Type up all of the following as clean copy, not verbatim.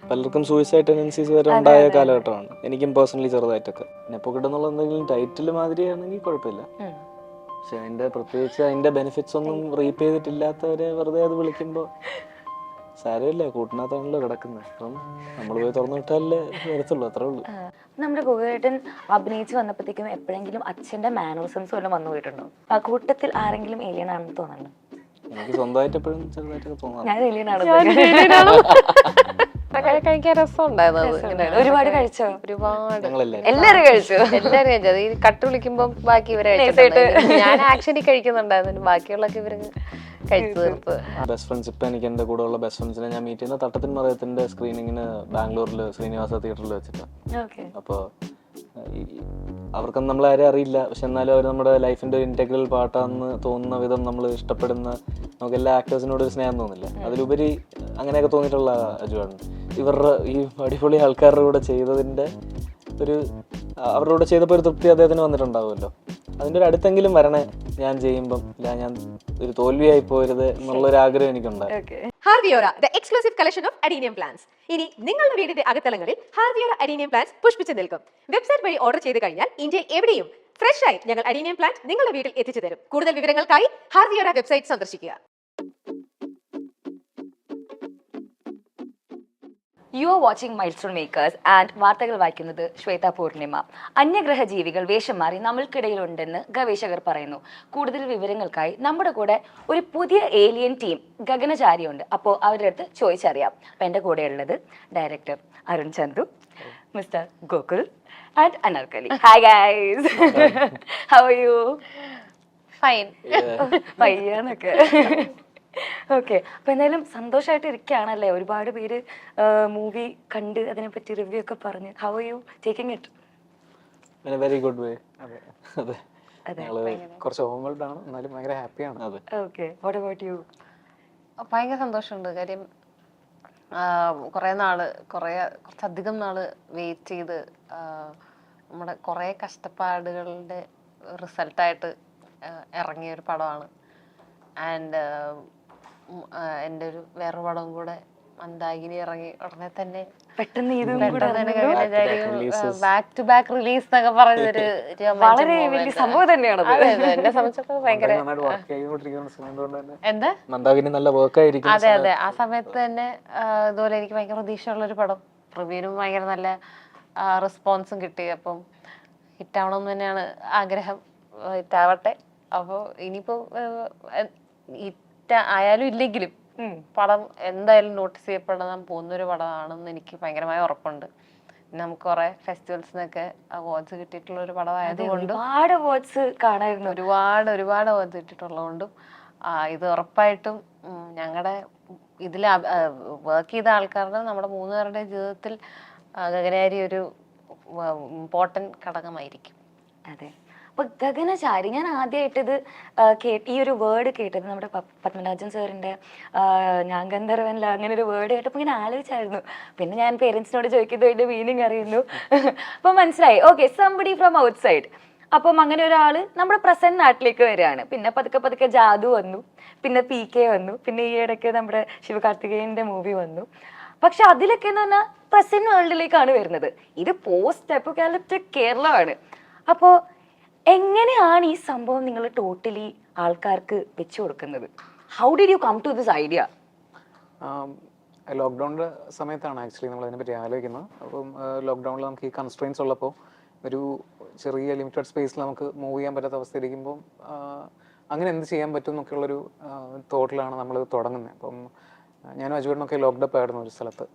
പലർക്കും suicide tendencies വരെ ഉണ്ടായ കാലഘട്ടമാണ്. എനിക്കും പേഴ്സണലി ചെറുതായിട്ടൊക്കെ. നെപ്പോക്കെട്ട് എന്നുള്ള എന്തെങ്കിലും ടൈറ്റിൽ മാതിരിയാണെങ്കിൽ കുഴപ്പമില്ല. പക്ഷെ പ്രത്യേകിച്ച് അതിന്റെ ബെനിഫിറ്റ്സ് ഒന്നും റീപ്പ് ചെയ്തിട്ടില്ലാത്തവരെ വെറുതെ അത് വിളിക്കുമ്പോൾ സാരമില്ല, കൂട്ടിനകത്താണല്ലോ കിടക്കുന്നത്. അപ്പം നമ്മൾ പോയി തുറന്നു വിട്ടാലേ വരത്തുള്ളൂ, അത്രേ ഉള്ളൂ. നമ്മുടെ ഗോകുലേട്ടൻ അഭിനയിച്ച് വന്നപ്പോഴത്തേക്കും എപ്പോഴെങ്കിലും അച്ഛന്റെ മാനറിസംസ് വല്ലതും വന്നു പോയിട്ടുണ്ടോ? ആ കൂട്ടത്തിൽ ആരെങ്കിലും ഏലിയൻ ആണെന്ന് തോന്നുന്നു? എനിക്ക് സ്വന്തമായിട്ട് എപ്പോഴും ചെറുതായിട്ടൊക്കെ തോന്നാം ഞാൻ ഏലിയൻ ആണ്. കഴിക്കാൻ രസമുണ്ടായിരുന്നു. ഒരുപാട് കഴിച്ചോ? ഒരുപാട്. എല്ലാരും കഴിച്ചു. എല്ലാരും കഴിച്ചു. അത് ഈ കട്ട് വിളിക്കുമ്പോ ബാക്കി ഇവരെ ഞാൻ ആക്ച്വലി കഴിക്കുന്നുണ്ടായിരുന്നു, ബാക്കിയുള്ളൊക്കെ ഇവര് കഴിച്ചു തീർത്ത്. ബെസ്റ്റ് ഫ്രണ്ട്സ് ഇപ്പൊ എനിക്ക് എന്റെ കൂടെ ഉള്ള ബെസ്റ്റ് ഫ്രണ്ട്സിനെ ഞാൻ മീറ്റ് ചെയ്യുന്ന തട്ടത്തിൻ മറയത്തിന്റെ സ്ക്രീനിങ്ങിന് ബാംഗ്ലൂരിൽ ശ്രീനിവാസ തിയേറ്ററിൽ വെച്ചിട്ടാണ്. അപ്പോൾ അവർക്കൊന്നും നമ്മളാരും അറിയില്ല, പക്ഷെ എന്നാലും അവർ നമ്മുടെ ലൈഫിന്റെ ഒരു ഇന്റഗ്രൽ പാർട്ടാണെന്ന് തോന്നുന്ന വിധം നമ്മൾ ഇഷ്ടപ്പെടുന്ന നമുക്ക് എല്ലാ ആക്ടേഴ്സിനോട് ഒരു സ്നേഹം തോന്നില്ല. അതിലുപരി അങ്ങനെയൊക്കെ തോന്നിയിട്ടുള്ള അജുവാണ്. ഇവരുടെ ഈ അടിപൊളി ആൾക്കാരുടെ കൂടെ ചെയ്തതിന്റെ ഒരു അവരുടെ കൂടെ ചെയ്തപ്പോൾ ഒരു തൃപ്തി അദ്ദേഹത്തിന് വന്നിട്ടുണ്ടാവുമല്ലോ. അതിന്റെ ഒരു അടുത്തെങ്കിലും വരണേ ഞാൻ ചെയ്യുമ്പം, ഞാൻ ഒരു തോൽവിയായി പോരുത് എന്നുള്ളൊരു ആഗ്രഹം എനിക്കുണ്ടായി. ഹാർവിയോറ, the exclusive collection of adenium plants. ഇനി നിങ്ങളുടെ വീടിന്റെ അകത്തളങ്ങളിൽ ഹാർവിയോറ adenium plants പുഷ്പിച്ചു നിൽക്കും. വെബ്സൈറ്റ് വഴി ഓർഡർ ചെയ്ത് കഴിഞ്ഞാൽ ഇന്ത്യയിൽ എവിടെയും ഫ്രഷ് ആയി ഞങ്ങൾ adenium plant നിങ്ങളുടെ വീട്ടിൽ എത്തിച്ചു തരും. കൂടുതൽ വിവരങ്ങൾക്കായി ഹാർവിയോറ വെബ്സൈറ്റ് സന്ദർശിക്കുക. You are watching milestone makers and വാർത്തകൾ വായിക്കുന്നത് ശ്വേത പൂർണിമ. അന്യഗ്രഹ ജീവികൾ വേഷം മാറി നമ്മൾക്കിടയിലുണ്ടെന്ന് ഗവേഷകർ പറയുന്നു. കൂടുതൽ വിവരങ്ങൾക്കായി നമ്മുടെ കൂടെ ഒരു പുതിയ ഏലിയൻ ടീം ഗഗനചാരിയുണ്ട്. അപ്പോൾ അവരുടെ അടുത്ത് ചോദിച്ചറിയാം. അപ്പം എൻ്റെ കൂടെയുള്ളത് director Arun Chandu, mister Gokul and Anarkali. Hi guys, how are you? Fine. പയ്യാന്നൊക്കെ. ഓക്കെ, അപ്പൊ എന്തായാലും സന്തോഷമായിട്ട് ഇരിക്കുകയാണല്ലേ? ഒരുപാട് പേര് മൂവി കണ്ട് അതിനെപ്പറ്റി റിവ്യൂ ഒക്കെ പറഞ്ഞ്. How are U taking it? In A very good way. കുറച്ച് ഓവർവെൽഡ് ആണ്, എന്നാലും ഭയങ്കര ഹാപ്പിയാണ്. അതെ. Okay, what about you? ഭയങ്കര സന്തോഷമുണ്ട്. കാര്യം കുറച്ചധികം നാള് വെയിറ്റ് ചെയ്ത് നമ്മുടെ കുറേ കഷ്ടപ്പാടുകളുടെ റിസൾട്ടായിട്ട് ഇറങ്ങിയ ഒരു പടമാണ്. ആൻഡ് എൻ്റെ ഒരു വേറൊരു പടം കൂടെ മന്ദാകിനി ഇറങ്ങി ഉടനെ തന്നെ പെട്ടെന്ന് ബാക്ക് ടു ബാക്ക് റിലീസ് എന്നൊക്കെ പറഞ്ഞൊരു വളരെ വലിയ സംഭവം തന്നെയാണ്. എന്നെ സംബന്ധിച്ചിടത്തോളം ഭയങ്കര എന്താ അതെ അതെ ആ സമയത്ത് തന്നെ ഇതുപോലെ എനിക്ക് ഭയങ്കര പ്രതീക്ഷയുള്ള ഒരു പടം, റിവ്യൂവിനും ഭയങ്കര നല്ല റെസ്പോൺസും കിട്ടി. അപ്പം ഹിറ്റാവണം എന്ന് തന്നെയാണ് ആഗ്രഹം, ഹിറ്റാവട്ടെ. അപ്പോൾ ഇനിയിപ്പോ ആയാലും ഇല്ലെങ്കിലും പടം എന്തായാലും നോട്ടീസ് ചെയ്യപ്പെടാൻ പോകുന്നൊരു പടമാണെന്ന് എനിക്ക് ഭയങ്കരമായ ഉറപ്പുണ്ട്. നമുക്ക് കുറെ ഫെസ്റ്റിവൽസിനൊക്കെ അവാർഡ്സ് കിട്ടിയിട്ടുള്ള ഒരു പടമായതുകൊണ്ട് ഒരുപാട് അവാർഡ്സ് കാണായിരുന്നു, ഒരുപാട് അവാർഡ്സ് കിട്ടിയിട്ടുള്ളതുകൊണ്ടും ഇത് ഉറപ്പായിട്ടും ഞങ്ങളുടെ ഇതിൽ വർക്ക് ചെയ്ത ആൾക്കാരുടെ നമ്മുടെ 3 പേരുടെ ജീവിതത്തിൽ ഗഗനചാരി ഒരു ഇമ്പോർട്ടൻറ്റ് ഘടകമായിരിക്കും. അതെ. അപ്പൊ ഗഗനചാരി, ഞാൻ ആദ്യമായിട്ടിത് ഈ ഒരു വേർഡ് കേട്ടത് നമ്മുടെ പത്മരാജൻ സാറിന്റെ ഞാൻ ഗന്ധർവനില അങ്ങനെ ഒരു വേർഡ് കേട്ടപ്പോൾ ഇങ്ങനെ ആലോചിച്ചായിരുന്നു. പിന്നെ ഞാൻ പേരൻസിനോട് ചോദിക്കുന്നത് അതിന്റെ മീനിങ് അറിയുന്നു. അപ്പൊ മനസ്സിലായി, okay, somebody from out side. അപ്പം അങ്ങനെ ഒരാള് നമ്മുടെ പ്രസന്റ് നാട്ടിലേക്ക് വരികയാണ്. പിന്നെ പതുക്കെ ജാദു വന്നു, പിന്നെ PK വന്നു, പിന്നെ ഈ ഇടയ്ക്ക് നമ്മുടെ ശിവകാർത്തികേയന്റെ മൂവി വന്നു. പക്ഷെ അതിലൊക്കെ എന്ന് പറഞ്ഞാൽ പ്രസന്റ് വേൾഡിലേക്കാണ് വരുന്നത്. ഇത് പോസ്റ്റ് അപ്പോകാലിപ്റ്റിക് കേരളമാണ്. അപ്പോൾ എങ്ങനെയാണ് ഈ സംഭവം നിങ്ങൾ ടോട്ടലി ആൾക്കാർക്ക് വെച്ചു കൊടുക്കുന്നത്? How did you come to this idea? ലോക്ക്ഡൗണിൻ്റെ സമയത്താണ് ആക്ച്വലി നമ്മൾ അതിനെപ്പറ്റി ആലോചിക്കുന്നത്. അപ്പം ലോക്ക്ഡൗണിൽ നമുക്ക് ഈ കൺസ്ട്രെയിൻസ് ഉള്ളപ്പോൾ ഒരു ചെറിയ ലിമിറ്റഡ് സ്പേസിൽ നമുക്ക് മൂവ് ചെയ്യാൻ പറ്റാത്ത അവസ്ഥയിരിക്കുമ്പോൾ അങ്ങനെ എന്ത് ചെയ്യാൻ പറ്റും എന്നൊക്കെയുള്ളൊരു തോട്ടിലാണ് നമ്മൾ തുടങ്ങുന്നത്. അപ്പം ഞാനും അജുവേട്ടനൊക്കെ ലോക്ക്ഡപ്പ് ആയിരുന്നു ഒരു സ്ഥലത്ത്.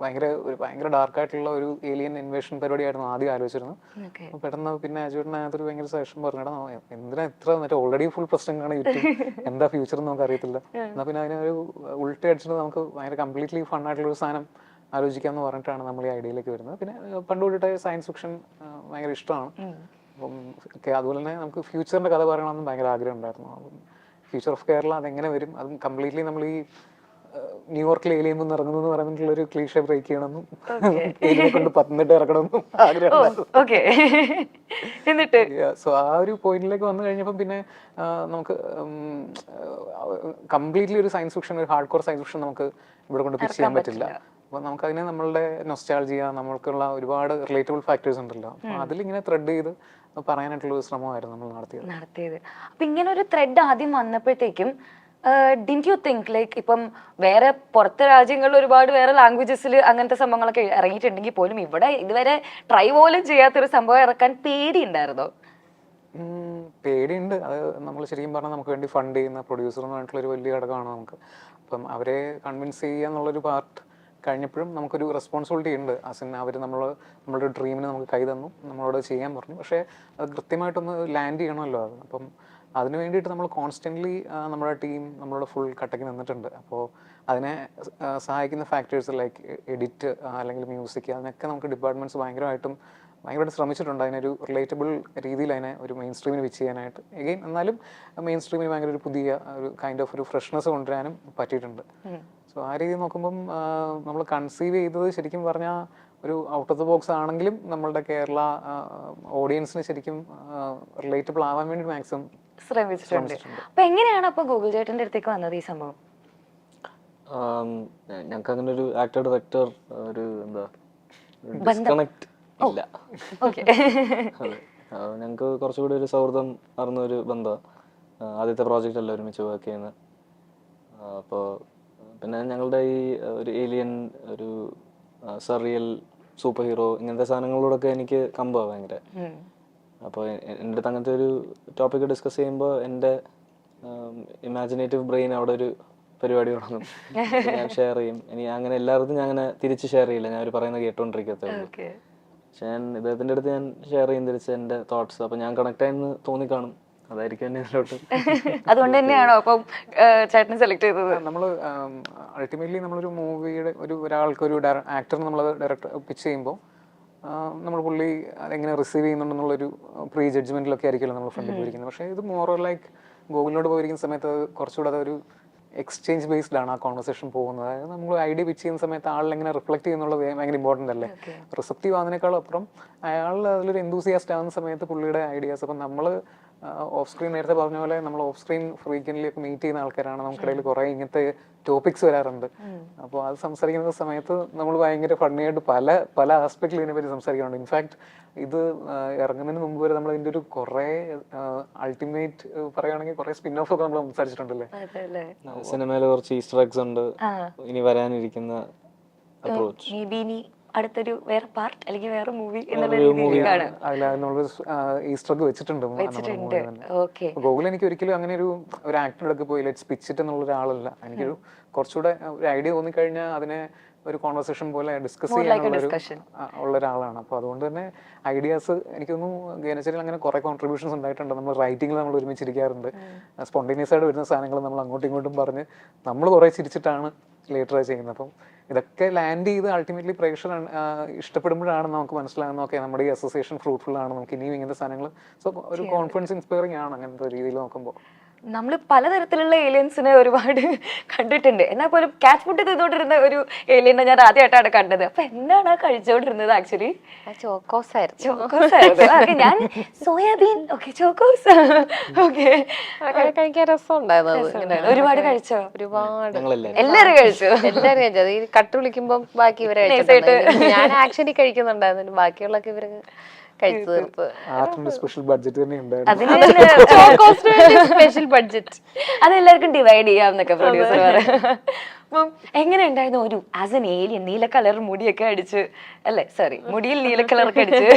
ഭയങ്കര ഡാർക്കായിട്ടുള്ള ഒരു ഏലിയൻ ഇൻവേഷൻ പരിപാടിയായിരുന്നു ആദ്യം ആലോചിച്ചിരുന്നത്. പെട്ടെന്ന് പിന്നെ അജുവേട്ടനകത്തൊരു ഭയങ്കര സജഷൻ പറഞ്ഞിടാ, എന്തിനാ ഇത്ര ഓൾറെഡി ഫുൾ പ്രശ്നങ്ങളാണ് യൂട്യൂബ്, എന്താ ഫ്യൂച്ചർ നമുക്ക് അറിയത്തില്ല, എന്നാൽ പിന്നെ അതിനൊരു ഉൾട്ട അടിച്ചിട്ട് നമുക്ക് ഭയങ്കര കംപ്ലീറ്റ്ലി ഫൺ ആയിട്ടുള്ള ഒരു സാധനം ആലോചിക്കാമെന്ന് പറഞ്ഞിട്ടാണ് നമ്മൾ ഈ ഐഡിയയിലേക്ക് വരുന്നത്. പിന്നെ പണ്ട് തൊട്ടിട്ട് സയൻസ് ഫിക്ഷൻ ഭയങ്കര ഇഷ്ടമാണ്. അപ്പം അതുപോലെ തന്നെ നമുക്ക് ഫ്യൂച്ചറിൻ്റെ കഥ പറയണമെന്ന് ഭയങ്കര ആഗ്രഹം ഉണ്ടായിരുന്നു. അപ്പം ഫ്യൂച്ചർ ഓഫ് കേരള അതെങ്ങനെ വരും, അതും കംപ്ലീറ്റ്ലി നമ്മൾ ഈ ന്യൂയോർക്കിൽ ഏലിയൻ വന്ന് ഇറങ്ങുന്നു എന്ന് പറഞ്ഞിട്ടുള്ള ഒരു ക്ലീഷ ബ്രേക്ക് ചെയ്യണമെന്നും ഏലിയനെ കൊണ്ട് പത്തനംതിട്ട ഇറക്കണമെന്നും ആഗ്രഹം. സോ ആ ഒരു പോയിന്റിലേക്ക് വന്നു കഴിഞ്ഞപ്പം പിന്നെ നമുക്ക് കംപ്ലീറ്റ്ലി ഒരു സയൻസ് ഫിക്ഷൻ, ഒരു ഹാർഡ് കോർ സയൻസ് ഫിക്ഷൻ നമുക്ക് ഇവിടെ കൊണ്ട് പിച്ച് ചെയ്യാൻ പറ്റില്ല. അപ്പോൾ നമുക്കതിനെ നമ്മളുടെ നൊസ്റ്റാൾജിയ, നമ്മൾക്കുള്ള ഒരുപാട് റിലേറ്റബിൾ ഫാക്ടേഴ്സ് ഉണ്ടല്ലോ, അപ്പോൾ അതിലിങ്ങനെ ത്രെഡ് ചെയ്ത് പറയാനായിട്ടുള്ള ഒരു ശ്രമമായിരുന്നു നമ്മൾ നടത്തിയത്. അപ്പൊ ഇങ്ങനെ ഒരു ത്രെഡ് ആദ്യം വന്നപ്പോഴത്തേക്കും ഡിഡ് യു തിങ്ക് ലൈക്ക് ഇപ്പം വേറെ പുറത്തെ രാജ്യങ്ങളിൽ ഒരുപാട് വേറെ ലാംഗ്വേജസിൽ അങ്ങനത്തെ സംഭവങ്ങളൊക്കെ ഇറങ്ങിയിട്ടുണ്ടെങ്കിൽ പോലും ഇവിടെ ഇതുവരെ ട്രൈ പോലും ചെയ്യാത്തൊരു സംഭവം ഇറക്കാൻ പേടിയുണ്ടായിരുന്നോ? പേടിയുണ്ട്. അത് നമ്മൾ ശരിക്കും പറഞ്ഞാൽ നമുക്ക് വേണ്ടി ഫണ്ട് ചെയ്യുന്ന പ്രൊഡ്യൂസർ എന്ന് പറഞ്ഞിട്ടുള്ള ഒരു വലിയ ഘടകമാണ് നമുക്ക്. അപ്പം അവരെ കൺവിൻസ് ചെയ്യുക എന്നുള്ളൊരു പാർട്ട് കഴിഞ്ഞപ്പോഴും നമുക്കൊരു റെസ്പോൺസിബിലിറ്റി ഉണ്ട്. അവർ നമ്മളുടെ ഡ്രീമിന് നമുക്ക് കൈ തന്നു, നമ്മളോട് ചെയ്യാൻ പറഞ്ഞു. പക്ഷേ അത് കൃത്യമായിട്ടൊന്ന് ലാൻഡ് ചെയ്യണമല്ലോ അത്. അപ്പം അതിന് വേണ്ടിയിട്ട് നമ്മൾ കോൺസ്റ്റൻ്റ്ലി നമ്മുടെ ടീം നമ്മളുടെ ഫുൾ കട്ടയ്ക്ക് നിന്നിട്ടുണ്ട്. അപ്പോൾ അതിനെ സഹായിക്കുന്ന ഫാക്ടേഴ്സ് ലൈക്ക് എഡിറ്റ് അല്ലെങ്കിൽ മ്യൂസിക്, അതിനൊക്കെ നമുക്ക് ഡിപ്പാർട്ട്മെൻറ്റ്സ് ഭയങ്കരമായിട്ട് ശ്രമിച്ചിട്ടുണ്ട്. അതിനൊരു റിലേറ്റബിൾ രീതിയിൽ അതിനെ ഒരു മെയിൻ സ്ട്രീമിന് വെച്ച് ചെയ്യാനായിട്ട്. എഗെയിൻ എന്നാലും മെയിൻ സ്ട്രീമിന് ഭയങ്കര ഒരു പുതിയ ഒരു കൈൻഡ് ഓഫ് ഒരു ഫ്രഷ്നെസ് കൊണ്ടുവരാനും പറ്റിയിട്ടുണ്ട്. സോ ആ രീതിയിൽ നോക്കുമ്പം നമ്മൾ കൺസീവ് ചെയ്തത് ശരിക്കും പറഞ്ഞാൽ ഒരു ഔട്ട് ഓഫ് ദ ബോക്സ് ആണെങ്കിലും നമ്മളുടെ കേരള ഓഡിയൻസിന് ശരിക്കും റിലേറ്റബിൾ ആവാൻ വേണ്ടി മാക്സിമം ശ്രമിച്ചിട്ടുണ്ട്. അപ്പൊ എങ്ങനെയാണ് അപ്പൊ ഗൂഗിൾ ചേട്ടന്റെ അടുത്തേക്ക് വന്നത് ഈ സംഭവം? ഞങ്ങൾക്ക് അങ്ങനെ ഒരു ആക്ടർ ഡയറക്ടർ ഒരു എന്താ ഡിസ്കണക്ട് ഇല്ല. ഞങ്ങൾക്ക് കുറച്ചുകൂടി ഒരു സൗഹൃദം അറിഞ്ഞ ഒരു ബന്ധം. ആദ്യത്തെ പ്രോജക്റ്റ് അല്ല ഒരുമിച്ച് വർക്ക് ചെയ്യുന്നത്. അപ്പോൾ പിന്നെ ഞങ്ങളുടെ ഈ ഒരു ഏലിയൻ, ഒരു സറിയൽ, സൂപ്പർ ഹീറോ ഇങ്ങനത്തെ സാധനങ്ങളോടൊക്കെ എനിക്ക് കമ്പാണ് ഭയങ്കര. അപ്പോൾ എൻ്റെ അടുത്ത് അങ്ങനത്തെ ഒരു ടോപ്പിക്ക് ഡിസ്കസ് ചെയ്യുമ്പോൾ എൻ്റെ ഇമാജിനേറ്റീവ് ബ്രെയിൻ അവിടെ ഒരു പരിപാടി തുടങ്ങും. ഞാൻ ഷെയർ ചെയ്യും. ഇനി അങ്ങനെ എല്ലായിടത്തും ഞാൻ അങ്ങനെ തിരിച്ച് ഷെയർ ചെയ്യില്ല, ഞാൻ അവർ പറയുന്നത് കേട്ടോണ്ടിരിക്കത്തേ ഉള്ളൂ. പക്ഷെ ഞാൻ ഇദ്ദേഹത്തിൻ്റെ അടുത്ത് ഞാൻ ഷെയർ ചെയ്യും തിരിച്ച് എൻ്റെ തോട്ട്സ്. അപ്പോൾ ഞാൻ കണക്ട് ആയെന്ന് തോന്നിക്കാണും, അതായിരിക്കും എന്നെ ഇതിലോട്ട്. അതുകൊണ്ട് തന്നെയാണോ അപ്പം ചേട്ടനെ സെലക്ട് ചെയ്തത്? നമ്മൾ അൾട്ടിമേറ്റ്ലി നമ്മളൊരു മൂവിയുടെ ഒരാൾക്ക് ഒരു ആക്ടറിന് നമ്മൾ ഡയറക്ടർ പിച്ച് ചെയ്യുമ്പോൾ നമ്മൾ പുള്ളി അതെങ്ങനെ റിസീവ് ചെയ്യുന്നുണ്ടെന്നുള്ളൊരു പ്രീ ജഡ്ജ്മെന്റിലൊക്കെ ആയിരിക്കുമല്ലോ നമ്മൾ ഫ്രണ്ടിൽ പോയിരിക്കുന്നത്. പക്ഷേ ഇത് മോർ ലൈക്ക് ഗൂഗിളിനോട് പോയിരിക്കുന്ന സമയത്ത് കുറച്ചുകൂടെ അതൊരു എക്സ്ചേഞ്ച് ബേസ്ഡ് ആണ് ആ കോൺവെർസേഷൻ പോകുന്നത്. അതായത് നമ്മൾ ഐഡിയ പിച്ച് ചെയ്യുന്ന സമയത്ത് ആളിൽ എങ്ങനെ റിഫ്ലക്ട് ചെയ്യുന്നുള്ളത് ഭയങ്കര ഇമ്പോർട്ടൻ്റ് അല്ലേ. റിസപ്റ്റീവ് ആവുന്നതിനേക്കാളും അപ്പുറം അയാൾ അതിലൊരു എന്തൂസിയാസ്റ്റ് ആവുന്ന സമയത്ത് പുള്ളിയുടെ ഐഡിയാസ്, അപ്പം നമ്മൾ ഓഫ് സ്ക്രീൻ നേരത്തെ പറഞ്ഞ പോലെ നമ്മൾ ഓഫ് സ്ക്രീൻ ഫ്രീക്വൻ്റ്ലി ഒക്കെ മീറ്റ് ചെയ്യുന്ന ആൾക്കാരാണ്. നമുക്കിടയിൽ കുറേ ഇങ്ങനത്തെ ടോപ്പിക്സ് വരാറുണ്ട്. അപ്പോൾ അത് സംസാരിക്കുന്ന സമയത്ത് നമ്മൾ ഭയങ്കര ഫണ്ണിയായിട്ട് പല ആസ്പെക്റ്റിൽ ഇതിനെപ്പറ്റി സംസാരിക്കാറുണ്ട്. ഇൻഫാക്ട് ഇത് ഇറങ്ങുന്നതിന് മുമ്പ് വരെ നമ്മൾ ഇതിൻ്റെ ഒരു കുറേ അൾട്ടിമേറ്റ് പറയുകയാണെങ്കിൽ കുറേ സ്പിൻ ഓഫ് ഒക്കെ നമ്മൾ സംസാരിച്ചിട്ടുണ്ടല്ലേ. സിനിമയിൽ കുറച്ച് ഈസ്റ്റർ എഗ്സ് ഉണ്ട് ഇനി വരാനിരിക്കുന്ന അപ്രോച്ച്. അടുത്തൊരു വേറെ പാർട്ട് അല്ലെങ്കിൽ വേറെ മൂവി ഈസ്റ്റർ വെച്ചിട്ടുണ്ട്. ഗൂഗിൾ എനിക്ക് ഒരിക്കലും അങ്ങനെ ഒരു ആക്ടറുടെ പോയി ലെറ്റ്സ് പിച്ച് ഇറ്റ് എന്നുള്ള ഒരാളല്ല. എനിക്കൊരു കുറച്ചുകൂടെ ഒരു ഐഡിയ തോന്നിക്കഴിഞ്ഞാൽ അതിനെ ഒരു കോൺവെർസേഷൻ പോലെ ഡിസ്കസ് ചെയ്യാനുള്ള ഒരാളാണ്. അപ്പോൾ അതുകൊണ്ട് തന്നെ ഐഡിയാസ് എനിക്കൊന്നും ഗേനച്ചേരിയിൽ അങ്ങനെ കുറേ കോൺട്രിബ്യൂഷൻസ് ഉണ്ടായിട്ടുണ്ട്. നമ്മൾ റൈറ്റിങ്ങിൽ നമ്മൾ ഒരുമിച്ചിരിക്കാറുണ്ട്. സ്പോണ്ടേനിയസ് ആയിട്ട് വരുന്ന സാധനങ്ങൾ നമ്മൾ അങ്ങോട്ടും ഇങ്ങോട്ടും പറഞ്ഞ് നമ്മൾ കുറേ ചിരിച്ചിട്ടാണ് ലേറ്റർ ചെയ്യുന്നത്. അപ്പം ഇതൊക്കെ ലാൻഡ് ചെയ്ത് അൾട്ടിമേറ്റ്ലി പ്രേക്ഷകർ ഇഷ്ടപ്പെടുമ്പോഴാണ് നമുക്ക് മനസ്സിലാകുന്നത് ഓക്കെ നമ്മുടെ ഈ അസോസിയേഷൻ ഫ്രൂട്ട്ഫുൾ ആണ്, നമുക്ക് ഇനിയും ഇങ്ങനത്തെ സാധനങ്ങൾ. സോ ഒരു കോൺഫിഡൻസ് ഇൻസ്പയറിംഗ് ആണ് അങ്ങനത്തെ രീതിയിൽ നോക്കുമ്പോൾ. നമ്മൾ പലതരത്തിലുള്ള ഏലിയൻസിനെ ഒരുപാട് കണ്ടിട്ടുണ്ട്. എന്നാൽ പോലും ക്യാറ്റ് ഫുഡ് ചെയ്തോണ്ടിരുന്ന ഒരു ഏലിയനെ ഞാൻ ആദ്യമായിട്ടാണ് കണ്ടത്. അപ്പൊ എന്താണ് ചോദിച്ചോണ്ടിരുന്നത്? ആക്ച്വലി ചോക്കോസ് ആയിരുന്നു. ഞാൻ സോയാബീൻ ചോക്കോസ് കഴിക്കാൻ രസം ഉണ്ടായിരുന്നു. ഒരുപാട് കഴിച്ചോ? ഒരുപാട്. എല്ലാരും കഴിച്ചു. എല്ലാരും കഴിച്ചു. അത് ഈ കട്ട് വിളിക്കുമ്പോ ബാക്കി ഇവരെ ഞാൻ ആക്ച്വലി കഴിക്കുന്നുണ്ടായിരുന്നു. ബാക്കിയുള്ളൊക്കെ ഇവര് കഴിച്ചു തീർത്ത്. സ്പെഷ്യൽ ബഡ്ജറ്റ് സ്പെഷ്യൽ ബഡ്ജറ്റ് അതെല്ലാവർക്കും ഡിവൈഡ് ചെയ്യാന്നൊക്കെ പ്രൊഡ്യൂസർ പറയാം. എങ്ങനെ ഉണ്ടായിരുന്നു ഒരു ആസ് എൻ ഏലിയൻ നീല കളർ മുടിയൊക്കെ അടിച്ച് അല്ലേ, സോറി മുടിയിൽ നീല കളറൊക്കെ അടിച്ച്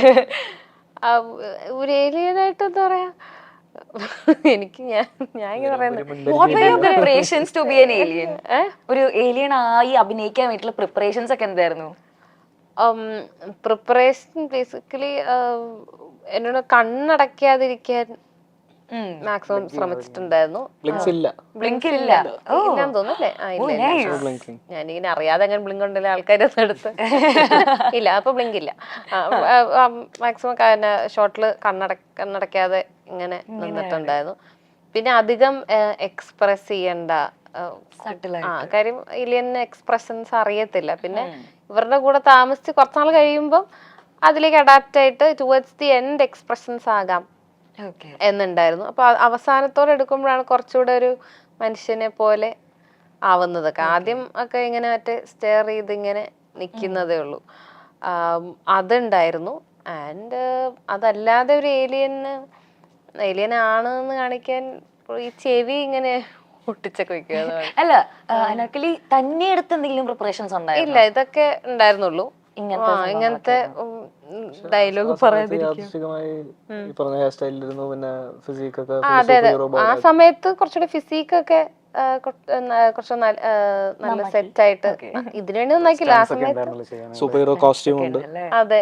ഒരു ഏലിയനായിട്ട് എന്താ പറയാ, എനിക്ക് ഞാൻ ഇങ്ങനെ ഒരു ഏലിയൻ ആയി അഭിനയിക്കാൻ വേണ്ടിയിട്ടുള്ള പ്രിപ്പറേഷൻസ് ഒക്കെ എന്തായിരുന്നു? പ്രിപ്പറേഷൻ ബേസിക്കലി എന്നോട് കണ്ണടക്കാതിരിക്കാൻ മാക്സിമം ശ്രമിച്ചിട്ടുണ്ടായിരുന്നു. തോന്നുന്നല്ലേ? ഞാനിങ്ങനെ അറിയാതെ അങ്ങനെ ബ്ലിങ്ക് ഉണ്ടല്ലേ ആൾക്കാരൊന്നും എടുത്ത് ഇല്ല. അപ്പൊ ബ്ലിങ്ക് ഇല്ല. മാക്സിമം ഷോട്ടില് കണ്ണടക്കാതെ ഇങ്ങനെ നിന്നിട്ടുണ്ടായിരുന്നു. പിന്നെ അധികം എക്സ്പ്രസ് ചെയ്യണ്ട കാര്യം ഏലിയൻ എക്സ്പ്രഷൻസ് അറിയത്തില്ല. പിന്നെ ഇവരുടെ കൂടെ താമസിച്ച് കുറച്ചുനാൾ കഴിയുമ്പോൾ അതിലേക്ക് അഡാപ്റ്റ് ആയിട്ട് ടുവേർഡ്സ് ദി എൻഡ് എക്സ്പ്രഷൻസ് ആകാം എന്നുണ്ടായിരുന്നു. അപ്പൊ അവസാനത്തോടെ എടുക്കുമ്പോഴാണ് കുറച്ചുകൂടെ ഒരു മനുഷ്യനെ പോലെ ആവുന്നതൊക്കെ. ആദ്യം ഒക്കെ ഇങ്ങനെ മറ്റേ സ്റ്റെയർ ചെയ്ത് ഇങ്ങനെ നിൽക്കുന്നതേ ഉള്ളൂ. അതുണ്ടായിരുന്നു. ആൻഡ് അതല്ലാതെ ഒരു ഏലിയൻ ആണെന്ന് കാണിക്കാൻ ഈ ചെവി ഇങ്ങനെ ഒട്ടിച്ചൊക്കെ വെക്കുക. അല്ല അനാർക്കലി തന്നെ എടുത്ത് എന്തെങ്കിലും പ്രിപ്പറേഷൻസ് ഉണ്ടായിരുന്നു? ഇല്ല, ഇതൊക്കെ ഉണ്ടായിരുന്നുള്ളൂ. ഇങ്ങനത്തെ ഡയലോഗ് പറയാതിരിക്കും. യാദൃശ്ചികമായി ഈ പറഞ്ഞ ഹെയർ സ്റ്റൈലിരുന്നു, പിന്നെ ഫിസിക്കൊക്കെ അതെ അതെ, ആ സമയത്ത് കുറച്ചുകൂടെ ഫിസിക്കൊക്കെ കുറച്ച് നല്ല സെറ്റ് ആയിട്ട് ഇതിനുവേണ്ടി നന്നാക്കില്ല ആ സമയത്ത്. സൂപ്പർ ഹീറോ കോസ്റ്റ്യൂം ഉണ്ട്. അതെ,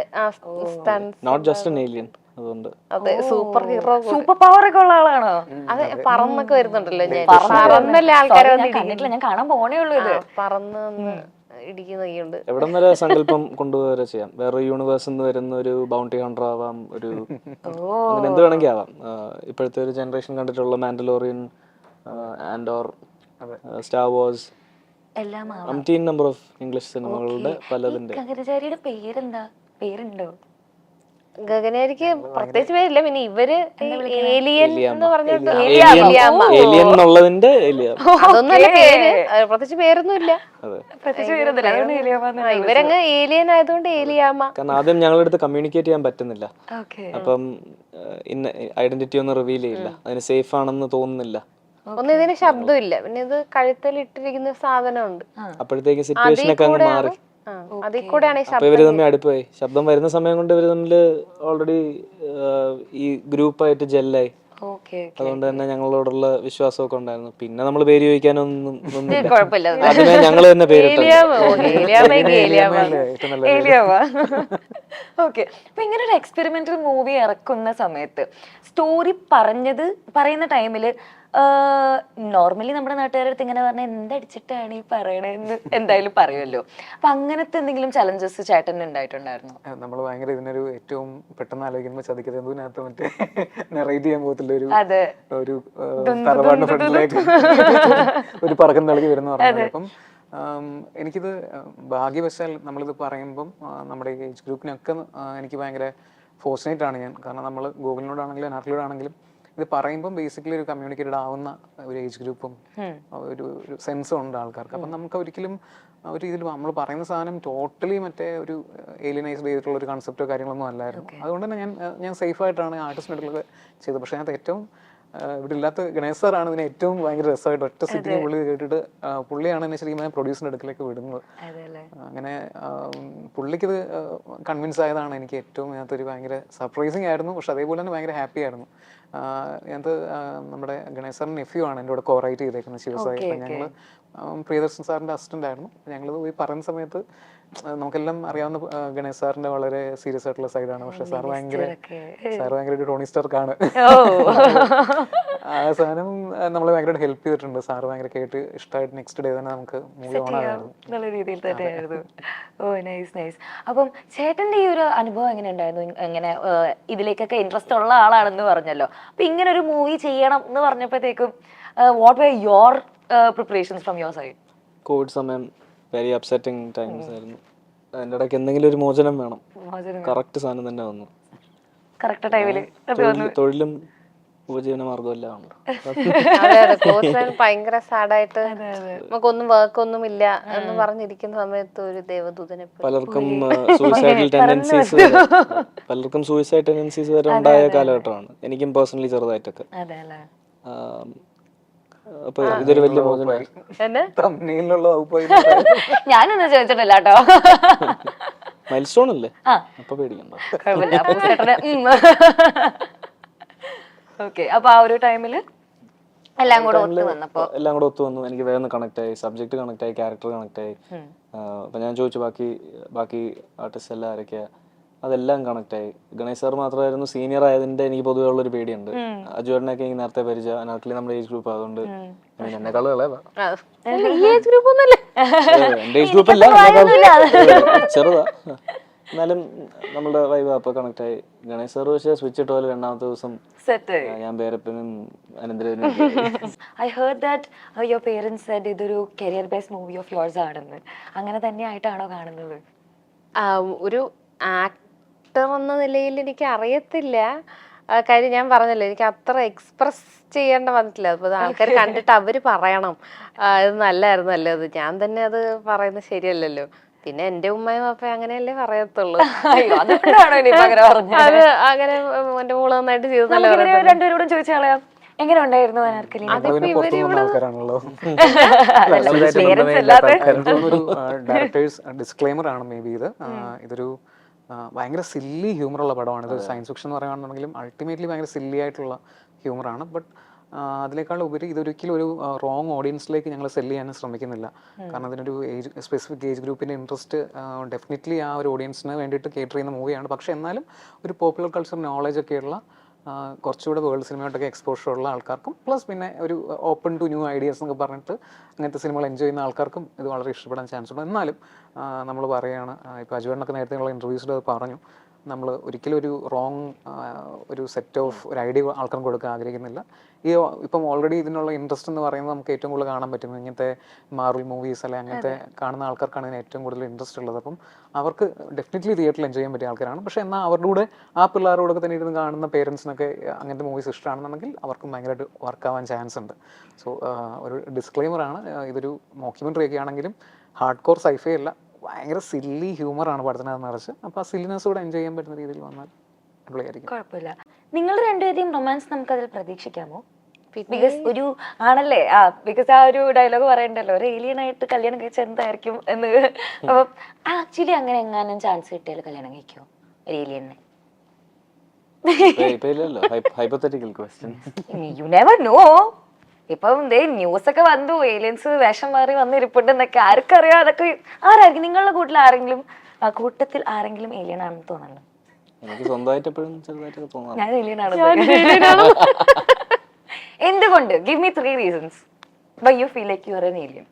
നോട്ട് ജസ്റ്റ് എൻ ഏലിയൻ. അതുകൊണ്ട് അതെ, സൂപ്പർ ഹീറോ, സൂപ്പർ പവർ ഒക്കെ ഉള്ള ആളാണോ? അതെ, പറന്നൊക്കെ വരുന്നുണ്ടല്ലോ. ഞാൻ പറന്നല്ലേ ആൾക്കാരെ കണ്ടിട്ടില്ല, ഞാൻ കാണാൻ പോണേ ഉള്ളൂ. ഇത് പറന്ന് ഇടിക്കുന്നൊക്കെയുണ്ട്. എവിടം വരെ സങ്കല്പം കൊണ്ടുവരെ ചെയ്യാം. വേറെ യൂണിവേഴ്സിൽ നിന്ന് വരുന്ന ഒരു ബൗണ്ടി ഹണ്ടർ ആവാം, ഒരു അങ്ങനെ എന്ത് വേണമെങ്കിൽ ആവാം. ഇപ്പോഴത്തെ ഒരു ജനറേഷൻ കണ്ടിട്ടുള്ള മാൻഡലോറിയൻ ആൻഡോർ, സ്റ്റാർ വാർസ്, എല്ലാം അംറ്റീൻ നമ്പർ ഓഫ് ഇംഗ്ലീഷ് സിനിമകളുടെ പലതിന്റെ. ഗഗനചാരിയുടെ പേരെന്താ? പേരുണ്ടോ? ഗഗനേരിക്ക് പ്രത്യേകിച്ച് പേരില്ല. പിന്നെ ഇവര് ഏലിയൻ എന്ന് പറഞ്ഞിട്ട് ഏലിയൻ എന്നുള്ളതിന്റെ അതൊന്നല്ല പേര്, പ്രത്യേകിച്ച് പേരൊന്നും ഇല്ല. പേരൊന്നുമില്ല. ഇവരങ്ങ് ഏലിയൻ ആയതുകൊണ്ട് ഏലിയാമ്മ. കാരണം ആദ്യം ഞങ്ങളുടെ അടുത്ത് കമ്മ്യൂണിക്കേറ്റ് ചെയ്യാൻ പറ്റുന്നില്ല. അപ്പം ഇന്ന ഐഡന്റിറ്റി ഒന്നും റിവീൽ ചെയ്യില്ല, അതിന് സേഫ് ആണെന്ന് തോന്നുന്നില്ല. ഒന്നും ഇതിന് ശബ്ദമില്ല, പിന്നെ ഇത് കഴുത്തിൽ ഇട്ടിരിക്കുന്ന സാധനമുണ്ട്. അപ്പോഴത്തേക്ക് സിറ്റുവേഷൻ ഒക്കെ അങ്ങ് മാറി. അതിൽ കൂടെയാണ് ഈ അപ്പൊ ഇവര് തമ്മിൽ അടുപ്പായി. ശബ്ദം വരുന്ന സമയം കൊണ്ട് ഇവര് തമ്മില് ഓൾറെഡി ഈ ഗ്രൂപ്പായിട്ട് ജെല്ലായി. അതുകൊണ്ട് തന്നെ ഞങ്ങളോടുള്ള വിശ്വാസമൊക്കെ ഉണ്ടായിരുന്നു. പിന്നെ നമ്മൾ പേര് ചോദിക്കാനൊന്നും അതിനെ ഞങ്ങള് തന്നെ പേരിട്ടു. ഓക്കെ. അപ്പൊ ഇങ്ങനെ ഒരു എക്സ്പെരിമെന്റൽ മൂവി ഇറക്കുന്ന സമയത്ത് സ്റ്റോറി പറയുന്ന ടൈമില് നോർമലി നമ്മുടെ നാട്ടുകാരുടെ അടുത്ത് ഇങ്ങനെ പറഞ്ഞാൽ എന്തടിച്ചിട്ടാണ് ഈ പറയണതെന്ന് എന്തായാലും പറയുമല്ലോ. അപ്പൊ അങ്ങനത്തെ എന്തെങ്കിലും ചലഞ്ചസ് ചേട്ടന് ഉണ്ടായിട്ടുണ്ടായിരുന്നു? നമ്മൾ ഭയങ്കര ഇതിനൊരു ഏറ്റവും പെട്ടെന്ന് ആലോചിക്കുമ്പോൾ ചതിക്കത് എന്തിനകത്ത് മറ്റേ നെറേറ്റ് ചെയ്യാൻ പോകത്തില്ല, ഒരു തറവാടിന്റെ ഫ്രണ്ടിലേക്ക് ഒരു പറക്കം നൽകി വരുന്ന പറഞ്ഞത്. അപ്പം എനിക്കിത് ഭാഗ്യവശാൽ നമ്മളിത് പറയുമ്പം നമ്മുടെ ഏജ് ഗ്രൂപ്പിനൊക്കെ എനിക്ക് ഭയങ്കര ഫോർച്ചുനേറ്റ് ആണ് ഞാൻ. കാരണം നമ്മൾ ഗൂഗിളിനോടാണെങ്കിലും നാട്ടിലോടാണെങ്കിലും ഇത് പറയുമ്പം ബേസിക്കലി ഒരു കമ്മ്യൂണിക്കേറ്റഡ് ആവുന്ന ഒരു ഏജ് ഗ്രൂപ്പും ഒരു സെൻസും ഉണ്ട് ആൾക്കാർക്ക്. അപ്പം നമുക്ക് ഒരിക്കലും ഒരു ഇതിൽ നമ്മൾ പറയുന്ന സാധനം ടോട്ടലി മറ്റേ ഒരു ഏലിയനൈസ്ഡ് ചെയ്തിട്ടുള്ള ഒരു കൺസെപ്റ്റോ കാര്യങ്ങളൊന്നും അല്ലായിരുന്നു. അതുകൊണ്ട് തന്നെ ഞാൻ സേഫായിട്ടാണ് ആർട്ടിസ്റ്റിനൊക്കെ ചെയ്തത്. പക്ഷേ അതിനകത്ത് ഏറ്റവും ഇവിടെ ഇല്ലാത്ത ഗണേഷ് സാറാണ് ഇതിനെ ഏറ്റവും ഭയങ്കര രസമായിട്ട് ഒറ്റ സിറ്റിങ് പുള്ളി കേട്ടിട്ട് പുള്ളിയാണ് എന്നെ ശരിക്കും പ്രൊഡ്യൂസറിന്റെ അടുക്കലേക്ക് വിടുന്നത്. അങ്ങനെ പുള്ളിക്കിത് കൺവിൻസ് ആയതാണ് എനിക്ക് ഏറ്റവും ഇതിനകത്തൊരു ഭയങ്കര സർപ്രൈസിങ് ആയിരുന്നു. പക്ഷെ അതേപോലെ തന്നെ ഭയങ്കര ഹാപ്പി ആയിരുന്നു. ഇതിനകത്ത് നമ്മുടെ ഗണേഷ് സാറിന് നെഫ്യൂ ആണ് എൻ്റെ കൂടെ കോറൈറ്റ് ചെയ്തേക്കുന്നത്, ശിവസായി. അപ്പം ഞങ്ങൾ പ്രിയദർശൻ സാറിൻ്റെ അസിസ്റ്റൻ്റ് ആയിരുന്നു. ഞങ്ങളിത് പോയി പറയുന്ന സമയത്ത് നമുക്കെല്ലാം അറിയാവുന്ന ഗണേഷ് സാറിന്റെ വളരെ സീരിയസ് ആയിട്ടുള്ള സൈഡാണ്. പക്ഷെ സാർ ഭയങ്കര ഒരു ടോണി സ്റ്റാർക്കാണ്. ആ സാധനം നമ്മളെ ഭയങ്കരമായിട്ട് ഹെൽപ്പ് ചെയ്തിട്ടുണ്ട്. സാർ ഭയങ്കര കേട്ട് ഇഷ്ടമായിട്ട് നെക്സ്റ്റ് ഡേ തന്നെ നമുക്ക് മൂവി ഓൺ ആയിരുന്നു. നല്ല രീതിയിൽ തന്നെയായിരുന്നു. ഓ നൈസ് നൈസ്. അപ്പം ചേട്ടന്റെ ഈ ഒരു അനുഭവം എങ്ങനെ ഉണ്ടായിരുന്നു? എങ്ങനെ ഇതിലേക്കൊക്കെ ഇൻട്രസ്റ്റ് ഉള്ള ആളാണെന്ന് പറഞ്ഞല്ലോ. അപ്പൊ ഇങ്ങനെ ഒരു മൂവി ചെയ്യണം എന്ന് പറഞ്ഞപ്പോഴത്തേക്കും what were your preparations from your side? Covid സമയം വെരി അപ്സെറ്റിംഗ് ടൈംസ് ആയിരുന്നു. അതിൻ്റെ ഇടയ്ക്ക് എന്തെങ്കിലും ഒരു മോചനം വേണം. കറക്റ്റ് സാധനം തന്നെ വന്നു. കറക്റ്റ് ടൈമില് തൊഴിലും ഉപജീവന മാർഗം എല്ലാം ഉണ്ട്. ഭയങ്കര സാഡായിട്ട് നമുക്കൊന്നും വർക്കൊന്നും ഇല്ല എന്ന് പറഞ്ഞിരിക്കുന്ന സമയത്ത് ഒരു ദേവദൂതനെ പലർക്കും സൂയിസൈഡ് ടെൻഡൻസീസ് വരെ ഉണ്ടായ കാലഘട്ടമാണ്. എനിക്കും പേഴ്സണലി ചെറുതായിട്ടൊക്കെ. അപ്പൊ ഇതൊരു വലിയ മോചനമായി. ഞാനൊന്നും ചോദിച്ചിട്ടില്ല കേട്ടോ. മൈൽ സ്റ്റോൺ അല്ലേ, അപ്പൊ പേടിക്കണ്ട. ഓക്കെ. അപ്പൊ ആ ഒരു ടൈമില് എല്ലാം കൂടെ ഒത്തു വന്നു. എനിക്ക് വേഗം കണക്ട് ആയി, സബ്ജക്ട് കണക്ട് ആയി, ക്യാരക്ടർ കണക്ട് ആയി. അപ്പൊ ഞാൻ ചോദിച്ചു ബാക്കി ആർട്ടിസ്റ്റ് എല്ലാം ആരൊക്കെയാ, അതെല്ലാം കണക്ട് ആയി. ഗണേഷ് സാർ മാത്രമായിരുന്നു സീനിയർ ആയതിന്റെ എനിക്ക് പൊതുവെ ഉള്ളൊരു പേടിയുണ്ട്. അജുവേട്ടനൊക്കെ എനിക്ക് നേരത്തെ പരിചയം, അനാർക്കലി നമ്മുടെ ഏജ് ഗ്രൂപ്പ് ആയതുകൊണ്ട് എന്നെക്കാളും ഇളയതാ. എന്റെ ഏജ് ഗ്രൂപ്പ് അല്ല, ചെറുതാ. എന്നാലും നമ്മുടെ വൈബ് അപ്പൊ കണക്ട് ആയി. ഗണേഷ് സാർ പക്ഷേ സ്വിച്ച് ഇട്ട് പോലെ രണ്ടാമത്തെ ദിവസം ഞാൻ പേരപ്പനും അനന്തരവനും. I heard that your parents said ഇതൊരു career based movie of yours ആണെന്ന്. അങ്ങനെ തന്നെ ആയിട്ടാണോ കാണുന്നത്? ഒരു ആക്ടർ എന്ന നിലയിൽ എനിക്ക് അറിയത്തില്ല. കാര്യം ഞാൻ പറഞ്ഞല്ലോ, എനിക്ക് അത്ര എക്സ്പ്രസ് ചെയ്യേണ്ട വന്നിട്ടില്ല. അപ്പോൾ ആൾക്കാർ കണ്ടിട്ട് അവർ പറയണം ഇത് നല്ലായിരുന്നല്ലോ, അത് ഞാൻ തന്നെ അത് പറയുന്നത് ശരിയല്ലല്ലോ. പിന്നെ എന്റെ ഉമ്മയും അപ്പയും അങ്ങനെയല്ലേ പറയത്തുള്ളൂ. അയ്യോ അതുകൊണ്ടാണോ ഇനിയിപ്പോ അങ്ങനെ പറഞ്ഞത്? അത് അങ്ങനെ എന്റെ മോള് നന്നായിട്ട് ചെയ്തെന്നല്ലേ നമുക്കിവരെ പറയത്തുള്ളൂ. രണ്ടുപേരോടും ചോദിച്ചു കളയാം, എങ്ങനെ ഉണ്ടായിരുന്നു അനാർക്കലി? നമ്മള് പിന്നെ പുറത്തുനിന്ന ആൾക്കാരാണല്ലോ. പേരൻസ് അല്ലാതെ ഒരു ഡയറക്ടേഴ്സ് ഡിസ്ക്ലെയിമർ ആണ് മേ ബി ഇത്. ഇതൊരു ഭയങ്കര സില്ലി ഹ്യൂമർ ഉള്ള പടമാണ്. ഇത് സയൻസ് ഫിക്ഷൻ എന്ന് പറയുകയാണെന്നുണ്ടെങ്കിലും അൾട്ടിമേറ്റ്ലി ഭയങ്കര സില്ലി ആയിട്ടുള്ള ഹ്യൂമറാണ്. ബട്ട് അതിനേക്കാൾ ഉപരി ഇതൊരിക്കലും ഒരു റോങ് ഓഡിയൻസിലേക്ക് ഞങ്ങൾ സെല്ല് ചെയ്യാനും ശ്രമിക്കുന്നില്ല. കാരണം അതിനൊരു സ്പെസിഫിക് ഏജ് ഗ്രൂപ്പിൻ്റെ ഇൻട്രസ്റ്റ് ഡെഫിനറ്റ്ലി ആ ഒരു ഓഡിയൻസിന് വേണ്ടിയിട്ട് കേറ്റർ ചെയ്യുന്ന മൂവിയാണ്. പക്ഷേ എന്നാലും ഒരു പോപ്പുലർ കൾച്ചർ നോളജ് ഒക്കെയുള്ള കുറച്ചുകൂടെ വേൾഡ് സിനിമയോട്ടൊക്കെ എക്സ്പോഷർ ഉള്ള ആൾക്കാർക്കും പ്ലസ് പിന്നെ ഒരു ഓപ്പൺ ടു ന്യൂ ഐഡിയാസ് എന്നൊക്കെ പറഞ്ഞിട്ട് അങ്ങനത്തെ സിനിമകൾ എൻജോയ് ചെയ്യുന്ന ആൾക്കാർക്കും ഇത് വളരെ ഇഷ്ടപ്പെടാൻ ചാൻസ് ഉണ്ട്. എന്നാലും നമ്മൾ പറയുകയാണ്, ഇപ്പോൾ അജുവേട്ടനൊക്കെ നേരത്തെയുള്ള ഇൻ്റർവ്യൂസിൽ അത് പറഞ്ഞു, നമ്മൾ ഒരിക്കലും ഒരു റോങ് ഒരു സെറ്റ് ഓഫ് ഒരു ഐഡിയ ആൾക്കാർക്ക് കൊടുക്കാൻ ആഗ്രഹിക്കുന്നില്ല. ഈ ഇപ്പം ഓൾറെഡി ഇതിനുള്ള ഇൻട്രസ്റ്റ് എന്ന് പറയുന്നത് നമുക്ക് ഏറ്റവും കൂടുതൽ കാണാൻ പറ്റും ഇങ്ങനത്തെ മാർവൽ മൂവീസ് അല്ലെങ്കിൽ അങ്ങനത്തെ കാണുന്ന ആൾക്കാർക്കാണ് ഇതിന് ഏറ്റവും കൂടുതൽ ഇൻട്രസ്റ്റ് ഉള്ളത്. അപ്പം അവർക്ക് ഡെഫിനറ്റ്ലി തിയേറ്ററിൽ എൻജോയ് ചെയ്യാൻ പറ്റിയ ആൾക്കാരാണ്. പക്ഷേ എന്നാൽ അവരുടെ കൂടെ ആ പിള്ളേരോടൊക്കെ തന്നെ ഇരുന്ന് കാണുന്ന പേരൻസിനൊക്കെ അങ്ങനത്തെ മൂവീസ് ഇഷ്ടമാണെന്നുണ്ടെങ്കിൽ അവർക്കും ഭയങ്കരമായിട്ട് വർക്കാവാൻ ചാൻസ് ഉണ്ട്. സോ ഒരു ഡിസ്ക്ലെയിമറാണ്, ഇതൊരു മോക്യുമെൻ്ററി ഒക്കെ ആണെങ്കിലും ഹാർഡ് കോർ സൈഫൈ അല്ല, ഭയങ്കര സില്ലി ഹ്യൂമറാണ് പടത്തിനകത്ത് നിറച്ച്. അപ്പോൾ ആ സില്ലിനെസ് കൂടെ എൻജോയ് ചെയ്യാൻ പറ്റുന്ന രീതിയിൽ വന്നാൽ അടിപൊളിയായിരിക്കും. കുഴപ്പമില്ല. നിങ്ങൾ രണ്ടുപേരെയും റൊമാൻസ് നമുക്ക് അതിൽ പ്രതീക്ഷിക്കാമോ? ബിക്കോസ് ഒരു ആണല്ലേ, ബിക്കോസ് ആ ഒരു ഡയലോഗ് പറയണ്ടല്ലോ, ഒരു ഏലിയൻ ആയിട്ട് കല്യാണം കഴിച്ചാൽ എന്തായിരിക്കും എന്ന്. അപ്പം ആക്ച്വലി അങ്ങനെ എങ്ങാനും ചാൻസ് കിട്ടിയാൽ കല്യാണം കഴിക്കുമോ ഒരു ഏലിയനെ? Hypothetical question. You never know. ഇപ്പം ന്യൂസ് ഒക്കെ വന്നു, ഏലിയൻസ് വേഷം മാറി വന്നിരിപ്പുണ്ടെന്നൊക്കെ. ആർക്കറിയാം അതൊക്കെ? ആരായിരിക്കും നിങ്ങളുടെ കൂട്ടത്തിൽ ആരെങ്കിലും ഏലിയൻ ആണെന്ന് തോന്നുന്നു? എനിക്ക് സ്വന്തമായിട്ട് എപ്പോഴും ചെറുതായിട്ടൊക്കെ തോന്നാം. ഞാൻ ഏലിയൻ ആണ്. എന്തുകൊണ്ട്? Give me 3 reasons why you feel like you are an alien.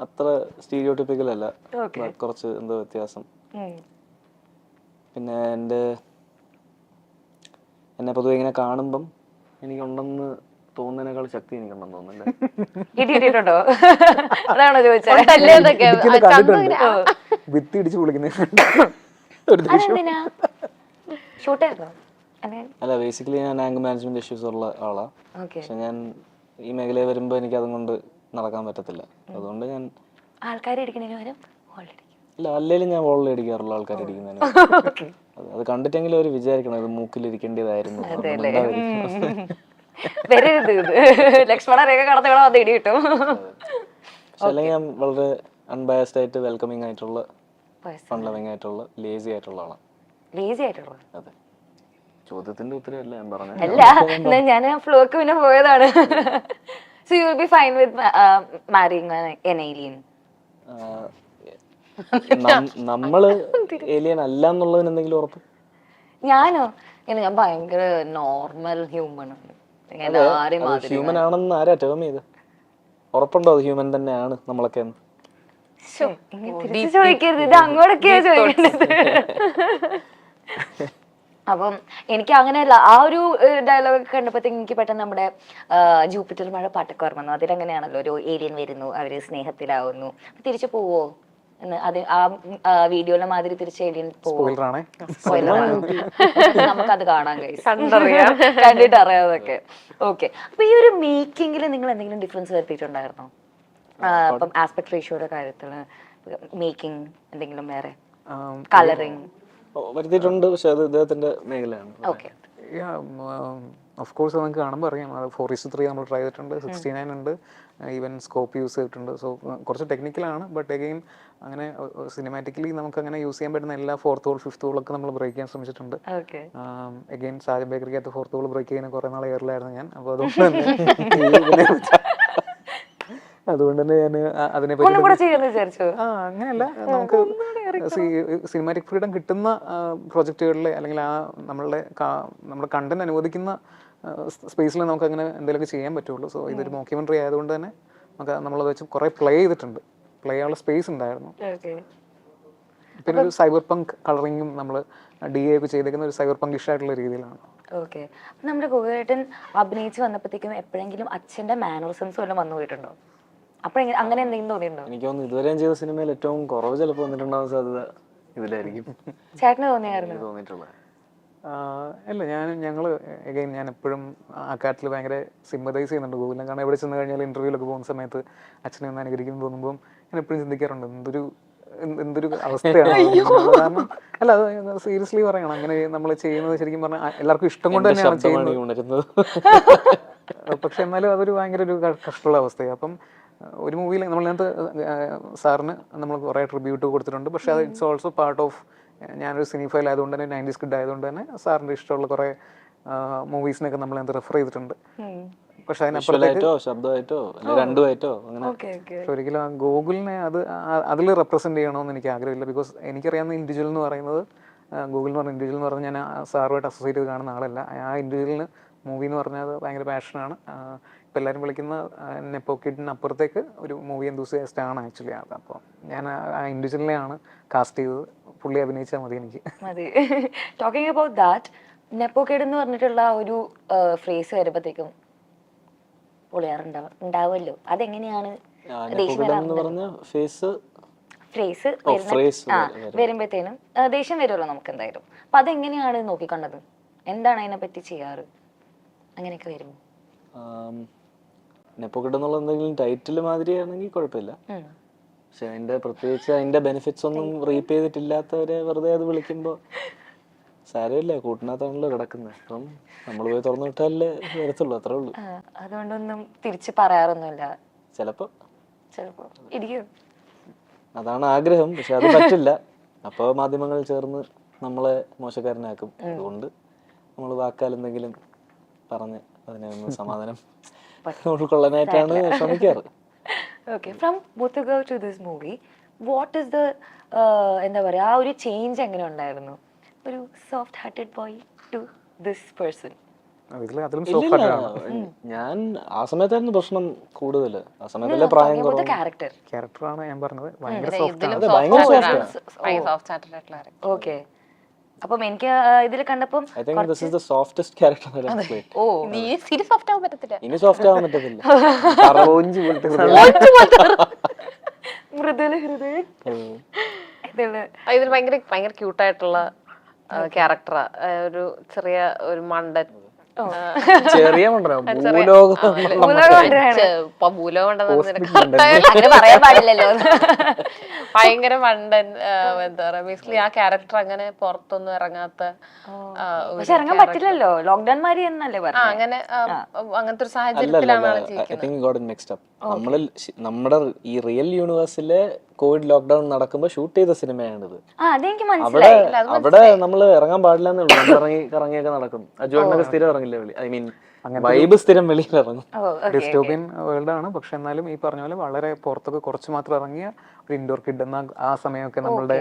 അത്ര സ്റ്റീരിയോടിപ്പിക്കൽ അല്ല, കുറച്ച് എന്തോ വ്യത്യാസം. പിന്നെ എന്നെ പൊതുവെ ഇങ്ങനെ കാണുമ്പം എനിക്കുണ്ടെന്ന് തോന്നുന്നതിനേക്കാൾ ശക്തി എനിക്കുണ്ടെന്ന് തോന്നുന്നില്ല. ഇടിയിട്ടോ അതാണോ ചോദിച്ചത്? വിത്തി ഇടിച്ച് വിളിക്കുന്ന ഷൂട്ടായിരുന്നോ? അല്ല, ബേസിക്കലി ഞാൻ ആംഗിൾ മാനേജ്മെന്റ് ഇഷ്യൂസ് ഉള്ള ആളാ. പക്ഷെ ഞാൻ ഈ മേഖലയിൽ വരുമ്പോൾ എനിക്ക് അതും കൊണ്ട് നടക്കാൻ പറ്റത്തില്ല. അതുകൊണ്ട് ഞാൻ ആൾക്കാരെ ഇടിക്കുന്നതിന് പകരം ഇല്ല, അല്ലെങ്കിലും ഞാൻ വോളിൽ അടിക്കാറുള്ള ആൾക്കാരെ ഇടിക്കുന്നതിന്. അത് കണ്ടിട്ടെങ്കിലും അവർ വിചാരിക്കണം ഇത് മൂക്കിലിരിക്കേണ്ടതായിരുന്നു. വരരുത് ലക്ഷ്മണരേഖ കടന്നു അത് ഇടി കിട്ടും. പക്ഷെ അല്ലെങ്കിൽ ഞാൻ വളരെ അൺബയസ്ഡ് ആയിട്ട് വെൽക്കമിങ് ആയിട്ടുള്ള ഫൺ ലവിങ് ആയിട്ടുള്ള ലേസി ആയിട്ടുള്ള ആളാണ്. ലേസി ആയിട്ടുള്ള? അതെ. ചോദ്യത്തിന്റെ ഉത്തരവല്ല ഞാൻ പറഞ്ഞത്. അല്ല, ഞാൻ ഫ്ലോക്ക് പിന്നെ പോയതാണ്. So you will be fine with marrying an alien? നമ്മള് ഏലിയൻ അല്ല എന്നുള്ളതിന് എന്തെങ്കിലും ഉറപ്പ്? ഞാനോ? ഞാൻ ഭയങ്കര നോർമൽ ഹ്യൂമൻ ആണ്. ഹ്യൂമൻ ആണെന്ന് ആരാ ടേം ചെയ്ത്? ഉറപ്പുണ്ടോ അത് ഹ്യൂമൻ തന്നെയാണ് നമ്മളൊക്കെ? ചോദിക്കരുത്, ഇത് അങ്ങോട്ടൊക്കെയാ ചോദിക്കേണ്ടത്. അപ്പം എനിക്ക് അങ്ങനെയല്ല, ആ ഒരു ഡയലോഗ് കണ്ടപ്പോഴത്തേക്ക് എനിക്ക് പെട്ടെന്ന് നമ്മുടെ ജൂപ്പിറ്റർ മഴ പാട്ടൊക്കെ ഓർമ്മ വന്നു. അതിലങ്ങനെയാണല്ലോ, ഒരു ഏലിയൻ വരുന്നു, അവര് സ്നേഹത്തിലാവുന്നു, തിരിച്ചു പോവോ എന്ന്. അത് ആ വീഡിയോയിലെ മാതിരി തിരിച്ച് ഏലിയൻ പോവോ? നമുക്കത് കാണാൻ കണ്ടിട്ട് അറിയാതൊക്കെ. ഓക്കെ. അപ്പൊ ഈ ഒരു മേക്കിങ്ങിൽ നിങ്ങൾ എന്തെങ്കിലും ഡിഫറൻസ് വരുത്തിയിട്ടുണ്ടായിരുന്നോ? ഇപ്പം ആസ്പെക്ട് റേഷ്യോയുടെ കാര്യത്തില് മേക്കിംഗ് എന്തെങ്കിലും വേറെ കളറിങ് വരുത്തിയിട്ടുണ്ട്? പക്ഷെ അത് ഇദ്ദേഹത്തിന്റെ മേഖലയാണ്. ഓക്കെ. ഓഫ് കോഴ്സ് നമുക്ക് കാണുമ്പോൾ അറിയാം. 4:3 നമ്മൾ ട്രൈ ചെയ്തിട്ടുണ്ട്, 69 ഉണ്ട്, ഈവൻ സ്കോപ്പ് യൂസ് ചെയ്തിട്ടുണ്ട്. സോ കുറച്ച് ടെക്നിക്കലാണ്. ബട്ട് അഗെയിൻ അങ്ങനെ സിനിമാറ്റിക്കലി നമുക്ക് അങ്ങനെ യൂസ് ചെയ്യാൻ പറ്റുന്ന എല്ലാ 4th wall 5th wall ഒക്കെ നമ്മൾ ബ്രേക്ക് ചെയ്യാൻ ശ്രമിച്ചിട്ടുണ്ട്. അഗെയിൻ സാജൻ ബേക്കറിക്കകത്ത് 4th wall ബ്രേക്ക് ചെയ്യുന്ന കുറേ നാൾ എയറിലായിരുന്നു ഞാൻ. അപ്പോൾ അതുകൊണ്ട് തന്നെ ഞാൻ അതിനെപ്പറ്റി അങ്ങനെയല്ല, നമുക്ക് സിനിമാറ്റിക് ഫ്രീഡം കിട്ടുന്ന പ്രൊജക്റ്റുകളിലെ അല്ലെങ്കിൽ ആ നമ്മുടെ കണ്ടന്റ് അനുവദിക്കുന്ന സ്പേസിൽ നമുക്ക് അങ്ങനെ എന്തെങ്കിലുമൊക്കെ ചെയ്യാൻ പറ്റുള്ളൂ. സോ ഇതൊരു മോക്യുമെന്ററി ആയതുകൊണ്ട് തന്നെ നമുക്ക് നമ്മളത് വെച്ച് കുറേ പ്ലേ ചെയ്തിട്ടുണ്ട്. പ്ലേ ചെയ്യാനുള്ള സ്പേസ് ഉണ്ടായിരുന്നു. പിന്നെ ഒരു സൈബർ പങ്ക് കളറിങ്ങും നമ്മൾ DA ഒക്കെ ചെയ്തേക്കുന്ന ഒരു സൈബർ പങ്കിഷ് ആയിട്ടുള്ള രീതിയിലാണ്. ഓക്കെ. നമ്മുടെ ഗോകുലേട്ടൻ അഭിനയിച്ച് വന്നപ്പോഴത്തേക്കും എപ്പോഴെങ്കിലും അച്ഛന്റെ മാനറിസംസ് വല്ലതും വന്നു പോയിട്ടുണ്ടോ? അപ്പൊ അങ്ങനെ എന്തെങ്കിലും തോന്നിയിട്ടുണ്ടോ? എനിക്ക് തോന്നുന്നു ഇതുവരെയും ചെയ്ത സിനിമയിൽ ഏറ്റവും കുറവ് ചിലപ്പോൾ വന്നിട്ടുണ്ടാവാൻ സാധ്യത ഇതിലായിരിക്കും. ചേട്ടന് തോന്നിയായിരുന്നു? തോന്നിയിട്ടുള്ളത് അല്ല, ഞാൻ എപ്പോഴും ആ കാര്യത്തിൽ ഭയങ്കര സിമ്പതൈസ് ചെയ്യുന്നുണ്ട് ഗോകുലം. കാരണം എവിടെ ചെന്ന് കഴിഞ്ഞാൽ ഇന്റർവ്യൂലൊക്കെ പോകുന്ന സമയത്ത് അച്ഛനെ ഒന്ന് അനുകരിക്കുന്നു തോന്നുമ്പോൾ ഞാൻ എപ്പോഴും ചിന്തിക്കാറുണ്ട് എന്തൊരു അവസ്ഥയാണ്. കാരണം അല്ല, അത് സീരിയസ്ലി പറയണം, അങ്ങനെ നമ്മൾ ചെയ്യുന്നത് ശരിക്കും പറഞ്ഞാൽ എല്ലാവർക്കും ഇഷ്ടം കൊണ്ട് തന്നെയാണ് ചെയ്യുന്നത്. പക്ഷെ എന്നാലും അതൊരു ഭയങ്കര ഒരു കഷ്ടമുള്ള അവസ്ഥയാണ്. അപ്പം ഒരു മൂവിയിൽ നമ്മളിനകത്ത് സാറിന് നമ്മൾ കുറേ ട്രിബ്യൂട്ട് കൊടുത്തിട്ടുണ്ട്. പക്ഷെ അത് ഇറ്റ്സ് ഓൾസോ പാർട്ട് ഓഫ്, ഞാനൊരു സിനിഫൈൽ ആയതുകൊണ്ട് തന്നെ 90s കിഡ് ആയതുകൊണ്ട് തന്നെ സാറിൻ്റെ ഇഷ്ടമുള്ള കുറേ മൂവീസിനൊക്കെ നമ്മളതിനകത്ത് റെഫർ ചെയ്തിട്ടുണ്ട്. പക്ഷെ അതിനപ്പുറത്തേക്ക് ഒരിക്കലും ആ ഗൂഗിളിനെ അതിൽ റെപ്രസെന്റ് ചെയ്യണമെന്ന് എനിക്ക് ആഗ്രഹമില്ല. ബിക്കോസ് എനിക്കറിയാവുന്ന ഇൻഡിവിജ്വൽ എന്ന് പറയുന്നത്, ഗൂഗിൾ എന്ന് പറഞ്ഞ ഇൻഡിവിജ്വൽ എന്ന് പറഞ്ഞാൽ ഞാൻ സാറുമായിട്ട് അസോസിയേറ്റ് ചെയ്ത് കാണുന്ന ആളല്ല. ആ ഇൻഡിവിജ്വലിന് മൂവി എന്ന് പറഞ്ഞാൽ അത് ഭയങ്കര പാഷനാണ്. ഇപ്പം എല്ലാവരും വിളിക്കുന്ന നെപ്പോ കിഡിന് അപ്പുറത്തേക്ക് ഒരു മൂവി എന്തൂസിയാസ്റ്റ് ആണ് ആക്ച്വലി അത്. അപ്പോൾ ഞാൻ ആ ഇൻഡിവിജ്വലിനെയാണ് കാസ്റ്റ് ചെയ്തത്. പുള്ളി അഭിനയിച്ചാൽ മതി എനിക്ക്. മതി. ടോക്കിംഗ് അബൌട്ട് ദാറ്റ്, നെപ്പോ കിഡ് എന്ന് പറഞ്ഞിട്ടുള്ള ഒരു ഫ്രേസ് വരുമ്പോഴത്തേക്കും ഉണ്ടാവുമല്ലോ, അതെങ്ങനെയാണ് ഫ്രേസ് വരുമ്പോഴത്തേനും ദേഷ്യം വരുമല്ലോ നമുക്ക് എന്തായാലും. അപ്പൊ അതെങ്ങനെയാണ് നോക്കിക്കണ്ടത്? എന്താണ് അതിനെ പറ്റി ചെയ്യാറ് അങ്ങനെയൊക്കെ വരുമ്പോ? നെപ്പോക്കിഡ് എന്നുള്ള എന്തെങ്കിലും ടൈറ്റിൽ മാതിരിയാണെങ്കിൽ കുഴപ്പമില്ല. പക്ഷെ പ്രത്യേകിച്ച് അതിന്റെ ബെനിഫിറ്റ്സ് ഒന്നും റീപ്പ് ചെയ്തിട്ടില്ലാത്തവരെ വെറുതെ അത് വിളിക്കുമ്പോ സാരമില്ല, കൂട്ടിനകത്താണല്ലോ കിടക്കുന്നത്. അപ്പം നമ്മൾ പോയി തുറന്നു വിട്ടാലേ വരത്തുള്ളൂ, അത്രേ ഉള്ളൂ. അതുകൊണ്ടൊന്നും തിരിച്ച് പറയാറൊന്നുമില്ല. ചിലപ്പോ ഇരിക്കും, അതാണ് ആഗ്രഹം. പക്ഷെ അത് പറ്റില്ല. അപ്പോൾ മാധ്യമങ്ങൾ ചേർന്ന് നമ്മളെ മോശക്കാരനാക്കും. അതുകൊണ്ട് നമ്മൾ വാക്കാൽ എന്തെങ്കിലും പറഞ്ഞ് അതിനെ ഒന്ന് സമാധാനം ഉൾക്കൊള്ളാനായിട്ടാണ് ശ്രമിക്കാറ്. Okay, from Muthugal to this movie, what is the എന്താ പറയാ, ആ ഒരു ചേഞ്ച് എങ്ങനെ ഉണ്ടായിരുന്നു? ഒരു soft hearted boy to this person. ഞാൻ ആ സമയത്തായിരുന്നു പ്രശ്നം കൂടുതൽ. ആ സമയത്തല്ലേ പ്രായം കുറവ്. ക്യാരക്ടറാണ് ഞാൻ പറഞ്ഞത്. ഓക്കെ, അപ്പം എനിക്ക് ഇതിൽ കണ്ടപ്പം I think this is the softest character that I've played. ഓ, നീ സീരിയസ് സോഫ്റ്റ് ആവാൻ പറ്റത്തില്ല. ഇനി സോഫ്റ്റ് ആവാൻ പറ്റത്തില്ല. മൃദുല ഹൃദയം. ഇതിൽ ഭയങ്കര ക്യൂട്ടായിട്ടുള്ള ക്യാരക്ടറാ. ഒരു ചെറിയ ഒരു മണ്ടൻ, ചെറിയ പറയാൻ പാടില്ലല്ലോ. ഭയങ്കര മണ്ടൻ. എന്താ പറയാ, ബേസിക്കലി ആ ക്യാരക്ടർ അങ്ങനെ പുറത്തൊന്നും ഇറങ്ങാത്ത, പക്ഷെ ഇറങ്ങാൻ പറ്റില്ലല്ലോ, ലോക്ക്ഡൌൺ മാതിരി എന്നല്ലേ പറഞ്ഞത്. അങ്ങനെ അങ്ങനത്തെ ഒരു സാഹചര്യത്തിലാണ് ആള് ജീവിക്കുന്നത്. നമ്മുടെ ഈ റിയൽ യൂണിവേഴ്സിലെ കോവിഡ് ലോക്ക്ഡൌൺ നടക്കുമ്പോ ഷൂട്ട് ചെയ്ത സിനിമയാണിത്. അവിടെ നമ്മൾ ഇറങ്ങാൻ പാടില്ലെന്നേ ഉള്ളൂ. ഇറങ്ങിയൊക്കെ നടക്കും. അജുവേട്ടനൊക്കെ സ്ഥിരം ഇറങ്ങില്ല വെളി. ഐ മീൻ വൈബ് സ്ഥിരം വെളിയിൽ ഇറങ്ങും. ഡിസ്റ്റോപ്പിയൻ വേൾഡ് ആണ്. പക്ഷെ എന്നാലും ഈ പറഞ്ഞ പോലെ വളരെ പുറത്തൊക്കെ കുറച്ച് മാത്രം ഇറങ്ങിയ ഒരു ഇൻഡോർ കിഡ് എന്ന ആ സമയമൊക്കെ നമ്മളുടെ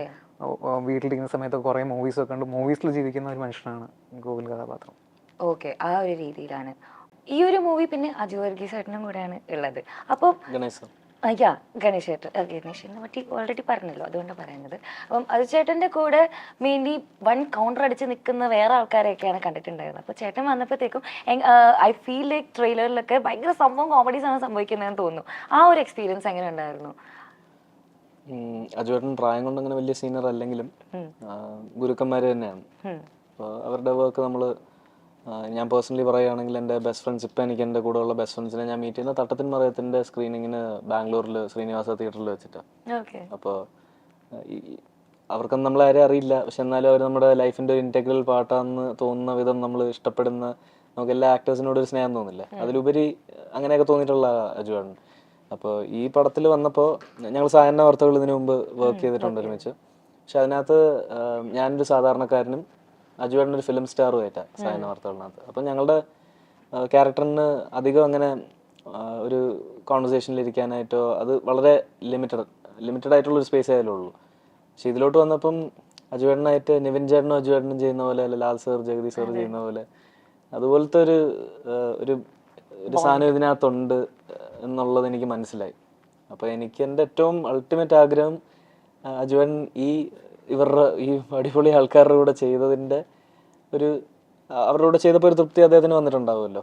വീട്ടിലിരിക്കുന്ന സമയത്തൊക്കെ കുറെ മൂവീസ് ഒക്കെ ഉണ്ട്. മൂവീസിൽ ജീവിക്കുന്ന ഒരു മനുഷ്യനാണ് ഗോകുൽ കഥാപാത്രം. ഓക്കെ, ആ ഒരു രീതിയിലാണ് ഈ ഒരു മൂവി. പിന്നെ അജു വർഗീസ് ചേട്ടനും കൂടെയാണ് ഉള്ളത്. അപ്പം ഗണേശേട്ടനെ പറ്റി ഓൾറെഡി പറഞ്ഞല്ലോ, അതുകൊണ്ട് പറയുന്നത്. അപ്പം അജു ചേട്ടൻ്റെ കൂടെ മെയിൻലി വൺ കൗണ്ടർ അടിച്ച് നിൽക്കുന്ന വേറെ ആൾക്കാരെയൊക്കെയാണ് കണ്ടിട്ടുണ്ടായിരുന്നത്. അപ്പോൾ ചേട്ടൻ വന്നപ്പോഴത്തേക്കും ഐ ഫീൽ ലൈക്ക് ട്രെയിലറിലൊക്കെ ഭയങ്കര സംഭവം കോമഡീസ് ആണ് സംഭവിക്കുന്നതെന്ന് തോന്നുന്നു. ആ ഒരു എക്സ്പീരിയൻസ് എങ്ങനെ ഉണ്ടായിരുന്നു? അജുവേട്ടൻ പ്രായം കൊണ്ട് അങ്ങനെ വലിയ സീനിയർ അല്ലെങ്കിലും ഗുരുക്കന്മാര് തന്നെയാണ്. അപ്പോൾ അവരുടെ വർക്ക് നമ്മൾ, ഞാൻ പേഴ്സണലി പറയുകയാണെങ്കിൽ എൻ്റെ ബെസ്റ്റ് ഫ്രണ്ട്സ്, ഇപ്പം എനിക്ക് എൻ്റെ കൂടെയുള്ള ബെസ്റ്റ് ഫ്രണ്ട്സിനെ ഞാൻ മീറ്റ് ചെയ്യുന്ന തട്ടത്തിൻ മറയത്തിൻ്റെ സ്ക്രീനിങ്ങിന് ബാംഗ്ലൂരിൽ ശ്രീനിവാസ തിയേറ്ററിൽ വെച്ചിട്ടാണ്. അപ്പോൾ അവർക്കൊന്നും നമ്മളെ ആരെയും അറിയില്ല. പക്ഷെ എന്നാലും അവർ നമ്മുടെ ലൈഫിൻ്റെ ഒരു ഇൻറ്റഗ്രൽ പാർട്ടാണെന്ന് തോന്നുന്ന വിധം നമ്മൾ ഇഷ്ടപ്പെടുന്ന, നമുക്ക് എല്ലാ ആക്ടേഴ്സിനോട് ഒരു സ്നേഹം തോന്നില്ല. അതിലുപരി അങ്ങനെയൊക്കെ തോന്നിയിട്ടുള്ള അജുവേട്ടൻ. അപ്പോൾ ഈ പടത്തിൽ വന്നപ്പോൾ ഞങ്ങൾ സാധാരണ വാർത്തകൾ ഇതിനു മുമ്പ് വർക്ക് ചെയ്തിട്ടുണ്ട് ഒരുമിച്ച്. പക്ഷെ അതിനകത്ത് ഞാനൊരു സാധാരണക്കാരനും അജുവേട്ടൻ ഒരു ഫിലിം സ്റ്റാറും ആയിട്ടാണ് സാധാരണ വാർത്തകളിനകത്ത്. അപ്പം ഞങ്ങളുടെ ക്യാരക്ടറിന് അധികം അങ്ങനെ ഒരു കോൺവെർസേഷനിൽ ഇരിക്കാനായിട്ടോ, അത് വളരെ ലിമിറ്റഡ് ആയിട്ടുള്ളൊരു സ്പേസ് ആയാലേ ഉള്ളൂ. പക്ഷെ ഇതിലോട്ട് വന്നപ്പം അജുവേട്ടനായിട്ട് നിവിൻ ചേട്ടനും അജുവേട്ടനും ചെയ്യുന്ന പോലെ, അല്ല ലാൽ സാർ ജഗദീഷ് സാർ ചെയ്യുന്ന പോലെ, അതുപോലത്തെ ഒരു ഒരു സാധനം ഇതിനകത്തുണ്ട് എന്നുള്ളത് എനിക്ക് മനസ്സിലായി. അപ്പോൾ എനിക്ക് എൻ്റെ ഏറ്റവും അൾട്ടിമേറ്റ് ആഗ്രഹം അജുവേട്ടൻ ഇവരുടെ ഈ അടിപൊളി ആൾക്കാരുടെ കൂടെ ചെയ്തതിൻ്റെ അവരുടെ കൂടെ ചെയ്തപ്പോൾ ഒരു തൃപ്തി അദ്ദേഹത്തിന് വന്നിട്ടുണ്ടാവുമല്ലോ.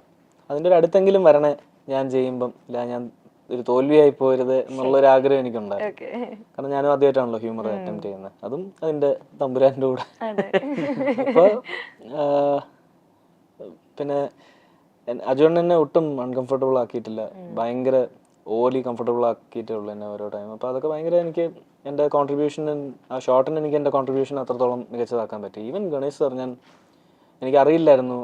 അതിൻ്റെ ഒരു അടുത്തെങ്കിലും വരണേ ഞാൻ ചെയ്യുമ്പം. ഇല്ല, ഞാൻ ഒരു തോൽവിയായി പോരുത് എന്നുള്ളൊരു ആഗ്രഹം എനിക്കുണ്ടായിരുന്നു. കാരണം ഞാനും ആദ്യമായിട്ടാണല്ലോ ഹ്യൂമർ അറ്റംപ്റ്റ് ചെയ്യുന്നത്, അതും അതിൻ്റെ തമ്പുരാൻ്റെ കൂടെ. അപ്പോൾ പിന്നെ അജുവേട്ടൻ എന്നെ ഒട്ടും അൺകംഫർട്ടബിൾ ആക്കിയിട്ടില്ല. ഭയങ്കര ഓവർലി കംഫർട്ടബിൾ ആക്കിയിട്ടേ ഉള്ളൂ എന്നെ ഓരോ ടൈം. അപ്പോൾ അതൊക്കെ ഭയങ്കര എനിക്ക് എൻ്റെ കോൺട്രിബ്യൂഷൻ, ആ ഷോട്ടിന് എനിക്ക് എൻ്റെ കോൺട്രിബ്യൂഷൻ അത്രത്തോളം മികച്ചതാക്കാൻ പറ്റി. ഈവൻ ഗണേഷ് സാർ, എനിക്കറിയില്ലായിരുന്നു,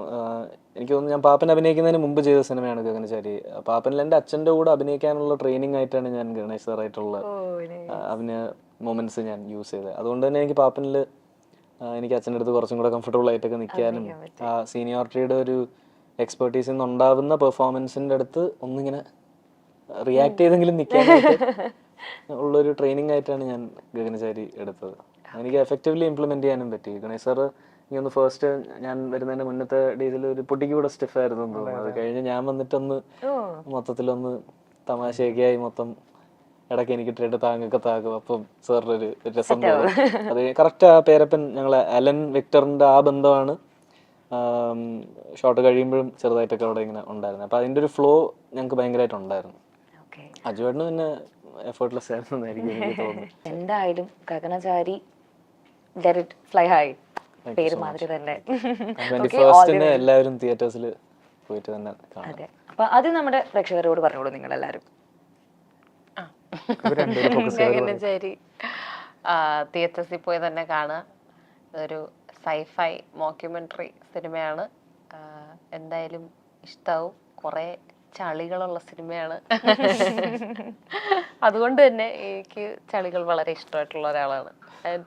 എനിക്ക് തോന്നുന്നു ഞാൻ പാപ്പൻ അഭിനയിക്കുന്നതിന് മുമ്പ് ചെയ്ത സിനിമയാണ് ഗഗനചാരി. പാപ്പനിൽ എൻ്റെ അച്ഛൻ്റെ കൂടെ അഭിനയിക്കാനുള്ള ട്രെയിനിങ് ആയിട്ടാണ് ഞാൻ ഗണേഷ് സാറായിട്ടുള്ള അഭിനയ മൊമെന്റ്സ് ഞാൻ യൂസ് ചെയ്തത്. അതുകൊണ്ട് തന്നെ എനിക്ക് പാപ്പനിൽ എനിക്ക് അച്ഛൻ്റെ അടുത്ത് കുറച്ചും കൂടെ കംഫർട്ടബിൾ ആയിട്ടൊക്കെ നിൽക്കാനും ആ സീനിയോറിറ്റിയുടെ ഒരു എക്സ്പെർട്ടീസിൽ നിന്നുണ്ടാവുന്ന പെർഫോമൻസിൻ്റെ അടുത്ത് ഒന്നിങ്ങനെ റിയാക്ട് ചെയ്തെങ്കിലും നിൽക്കാനായിട്ട് ഉള്ളൊരു ട്രെയിനിങ് ആയിട്ടാണ് ഞാൻ ഗഗനചാരി എടുത്തത്. എനിക്ക് എഫക്റ്റീവ്ലി ഇംപ്ലിമെന്റ് ചെയ്യാനും പറ്റി. ഗണേഷ് സാറ് എനിക്കൊന്ന് ഫസ്റ്റ് ഞാൻ വരുന്നതിന്റെ മുന്നത്തെ ഡേയ്സിൽ ഒരു പൊട്ടിക്ക് കൂടെ സ്റ്റിഫ് ആയിരുന്നു തോന്നുന്നു. അത് കഴിഞ്ഞ് ഞാൻ വന്നിട്ടൊന്ന് മൊത്തത്തിലൊന്ന് തമാശയൊക്കെ ആയി, മൊത്തം ഇടയ്ക്ക് എനിക്ക് ഇട്ടിട്ട് താങ്ങൊക്കെ താകും. അപ്പം സാറിൻ്റെ ഒരു രസം തോന്നും. അത് കറക്റ്റ് ആ പേരപ്പൻ ഞങ്ങളെ അലൻ വിക്ടറിന്റെ ആ ബന്ധമാണ് ഷോട്ട് കഴിയുമ്പോഴും ചെറുതായിട്ടൊക്കെ അവിടെ ഇങ്ങനെ ഉണ്ടായിരുന്നു. അപ്പൊ അതിന്റെ ഒരു ഫ്ലോ ഞങ്ങൾക്ക് ഭയങ്കരമായിട്ട് ഉണ്ടായിരുന്നു. അജുവേട്ടന് പിന്നെ എഫേർട്ട്ലെസ് ആയിരുന്നു എന്നായിരിക്കും എനിക്ക് തോന്നുന്നു. എന്തായാലും Gaganachari let it fly high. പേര് മാതിരി തന്നെ. 21st എല്ലാവരും തിയേറ്റേഴ്സിൽ പോയിട്ട് തന്നെ കാണാം. അതെ, അപ്പൊ അത് നമ്മുടെ പ്രേക്ഷകരോട് പറഞ്ഞോളൂ നിങ്ങൾ എല്ലാവരും. ഗഗനചാരി തിയേറ്റേഴ്സിൽ പോയി തന്നെ കാണുക. ഇതൊരു സൈഫൈ മോക്യുമെന്ററി സിനിമയാണ്. എന്തായാലും ഇഷ്ടാവും. കുറെ ചളികളുള്ള സിനിമയാണ്. അതുകൊണ്ട് തന്നെ എനിക്ക് ചളികൾ വളരെ ഇഷ്ടമായിട്ടുള്ള ഒരാളാണ്. ആൻഡ്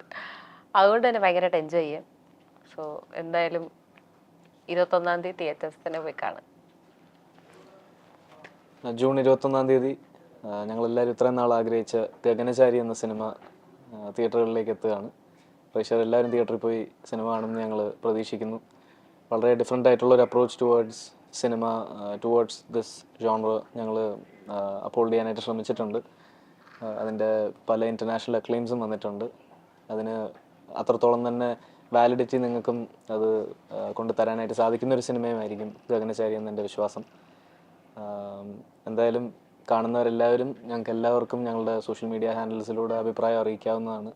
അതുകൊണ്ട് തന്നെ ഭയങ്കരമായിട്ട് എൻജോയ് ചെയ്യും. സോ എന്തായാലും 21-ാം തീയതി തിയേറ്റേഴ്സ് തന്നെ പോയി കാണും. ജൂൺ 21-ാം തീയതി ഞങ്ങളെല്ലാവരും ഇത്രയും നാൾ ആഗ്രഹിച്ച ഗഗനചാരി എന്ന സിനിമ തിയേറ്ററുകളിലേക്ക് എത്തുകയാണ്. പ്രേക്ഷകർ എല്ലാവരും തിയേറ്ററിൽ പോയി സിനിമ കാണുമെന്ന് ഞങ്ങൾ പ്രതീക്ഷിക്കുന്നു. വളരെ ഡിഫറെൻ്റ് ആയിട്ടുള്ളൊരു approach towards cinema, towards this genre ഞങ്ങൾ അപ്ഹോൾഡ് ചെയ്യാനായിട്ട് ശ്രമിച്ചിട്ടുണ്ട്. അതിൻ്റെ പല ഇൻ്റർനാഷണൽ അക്ലെയിംസും വന്നിട്ടുണ്ട്. അതിന് അത്രത്തോളം തന്നെ വാലിഡിറ്റി നിങ്ങൾക്കും അത് കൊണ്ടുതരാനായിട്ട് സാധിക്കുന്ന ഒരു സിനിമയുമായിരിക്കും ഗഗനചാരി എന്നെൻ്റെ വിശ്വാസം. എന്തായാലും കാണുന്നവരെല്ലാവരും ഞങ്ങൾക്ക് എല്ലാവർക്കും ഞങ്ങളുടെ സോഷ്യൽ മീഡിയ ഹാൻഡിൽസിലൂടെ അഭിപ്രായം അറിയിക്കാവുന്നതാണ്.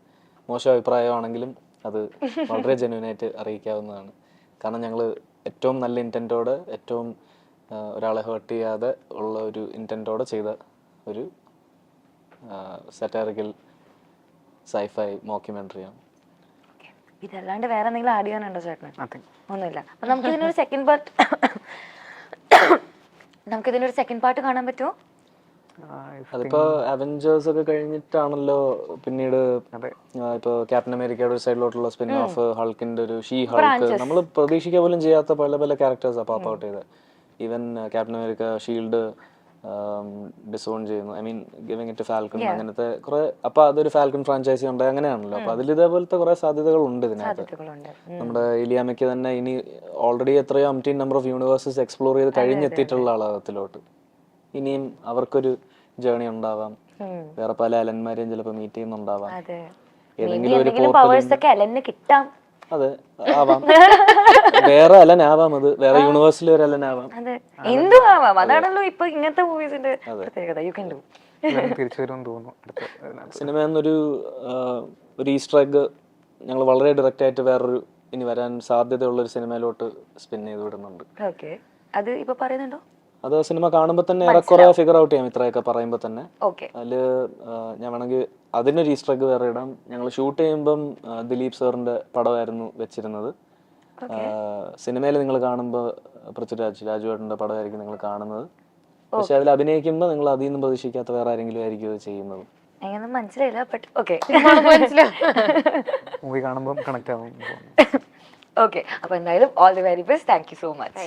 മോശം അഭിപ്രായമാണെങ്കിലും അത് വളരെ ജെന്യൂനായിട്ട് അറിയിക്കാവുന്നതാണ്. കാരണം ഞങ്ങൾ ഏറ്റവും നല്ല ഇൻറ്റൻറ്റോടെ, ഏറ്റവും ഒരാളെ ഹേർട്ട് ചെയ്യാതെ ഉള്ള ഒരു ഇൻറ്റൻറ്റോടെ ചെയ്ത ഒരു സാറ്ററിക്കൽ സൈഫൈ മോക്യുമെന്ററിയാണ്. ഇതല്ലാണ്ട് വേറെ എന്തെങ്കിലും ആഡ് ചെയ്യാനുണ്ടോ ചേട്ടന്? ഒന്നുമില്ല. അപ്പൊ നമുക്കിതിനൊരു സെക്കൻഡ് പാർട്ട് കാണാൻ പറ്റുമോ? അതിപ്പോ അവഞ്ചേഴ്സ് ഒക്കെ കഴിഞ്ഞിട്ടാണല്ലോ പിന്നീട് ഇപ്പൊ ക്യാപ്റ്റൻ അമേരിക്കയുടെ ഒരു സൈഡിലോട്ടുള്ള സ്പിൻ ഓഫ്, ഹൾക്കിന്റെ ഒരു ഷീ ഹൾക്ക്, നമ്മൾ പ്രതീക്ഷിക്കാൻ പോലും ചെയ്യാത്ത പല പല ക്യാരക്ടേഴ്സാണ് പോപ്പ് ഔട്ട് ചെയ്തത്. Even captain America shield disown ചെയ്യുന്നു, I mean giving it Falcon, അങ്ങനത്തെ കുറെ. അപ്പൊ അതൊരു ഫാൽക്കൺ ഫ്രാഞ്ചൈസി ഉണ്ട്, അങ്ങനെയാണല്ലോ. അപ്പൊ അതിൽ ഇതേപോലത്തെ കുറെ സാധ്യതകൾ ഉണ്ട് ഇതിനകത്ത്. നമ്മുടെ ഇലിയാമയ്ക്ക് തന്നെ ഇനി ഓൾറെഡി എത്രയോ അംറ്റീൻ നമ്പർ ഓഫ് യൂണിവേഴ്സസ് എക്സ്പ്ലോർ ചെയ്ത് കഴിഞ്ഞെത്തിയിട്ടുള്ള ആളകത്തിലോട്ട് ഇനിയും അവർക്കൊരു ജേർണി ഉണ്ടാവാം. വേറെ പല അലന്മാരെയും ചിലപ്പോൾ മീറ്റ് ചെയ്യുന്നുണ്ടാവാം. ഏതെങ്കിലും ഒരു കിട്ടാം. അതെ, ആവാം. വേറെ അലനാവാം, അത് വേറെ യൂണിവേഴ്സിൽ ഒരു അലനാവാം. എന്തും ആവാം. അതാണല്ലോ ഇപ്പൊ ഇങ്ങനത്തെ മൂവീസിന്റെ പ്രത്യേകത. You can do. സിനിമ എന്നൊരു ഈസ്റ്റർ എഗ് ഞങ്ങൾ വളരെ ഡയറക്റ്റ് ആയിട്ട് വേറൊരു ഇനി വരാൻ സാധ്യതയുള്ള ഒരു സിനിമയിലോട്ട് സ്പിൻ ചെയ്ത് വിടുന്നുണ്ട്. ഓക്കെ, അത് ഇപ്പൊ പറയുന്നുണ്ടോ? അത് സിനിമ കാണുമ്പോൾ തന്നെ ഏറെക്കുറെ ഫിഗർ ഔട്ട് ചെയ്യാം, ഇത്രയൊക്കെ പറയുമ്പോൾ തന്നെ. അതില് ഞാൻ വേണമെങ്കിൽ അതിനൊരു ഈസ്റ്റർ എഗ് വേറെ ഇടാം. ഞങ്ങൾ ഷൂട്ട് ചെയ്യുമ്പം ദിലീപ് സാറിന്റെ പടമായിരുന്നു വെച്ചിരുന്നത്. സിനിമയിൽ നിങ്ങൾ കാണുമ്പോൾ രാജുവേട്ടന്റെ പടമായിരിക്കും നിങ്ങൾ കാണുന്നത്. പക്ഷെ അതിൽ അഭിനയിക്കുമ്പോൾ നിങ്ങൾ അതിൽ നിന്നും പ്രതീക്ഷിക്കാത്ത വേറെ ആരെങ്കിലും ആയിരിക്കും അത് ചെയ്യുന്നത്. മനസ്സിലായില്ല, ബട്ട് ഓക്കെ, മൂവി കാണുമ്പോൾ കണക്ട് ആവും. ഓക്കെ, അപ്പൊ എന്തായാലും all the very best. Thank you so much.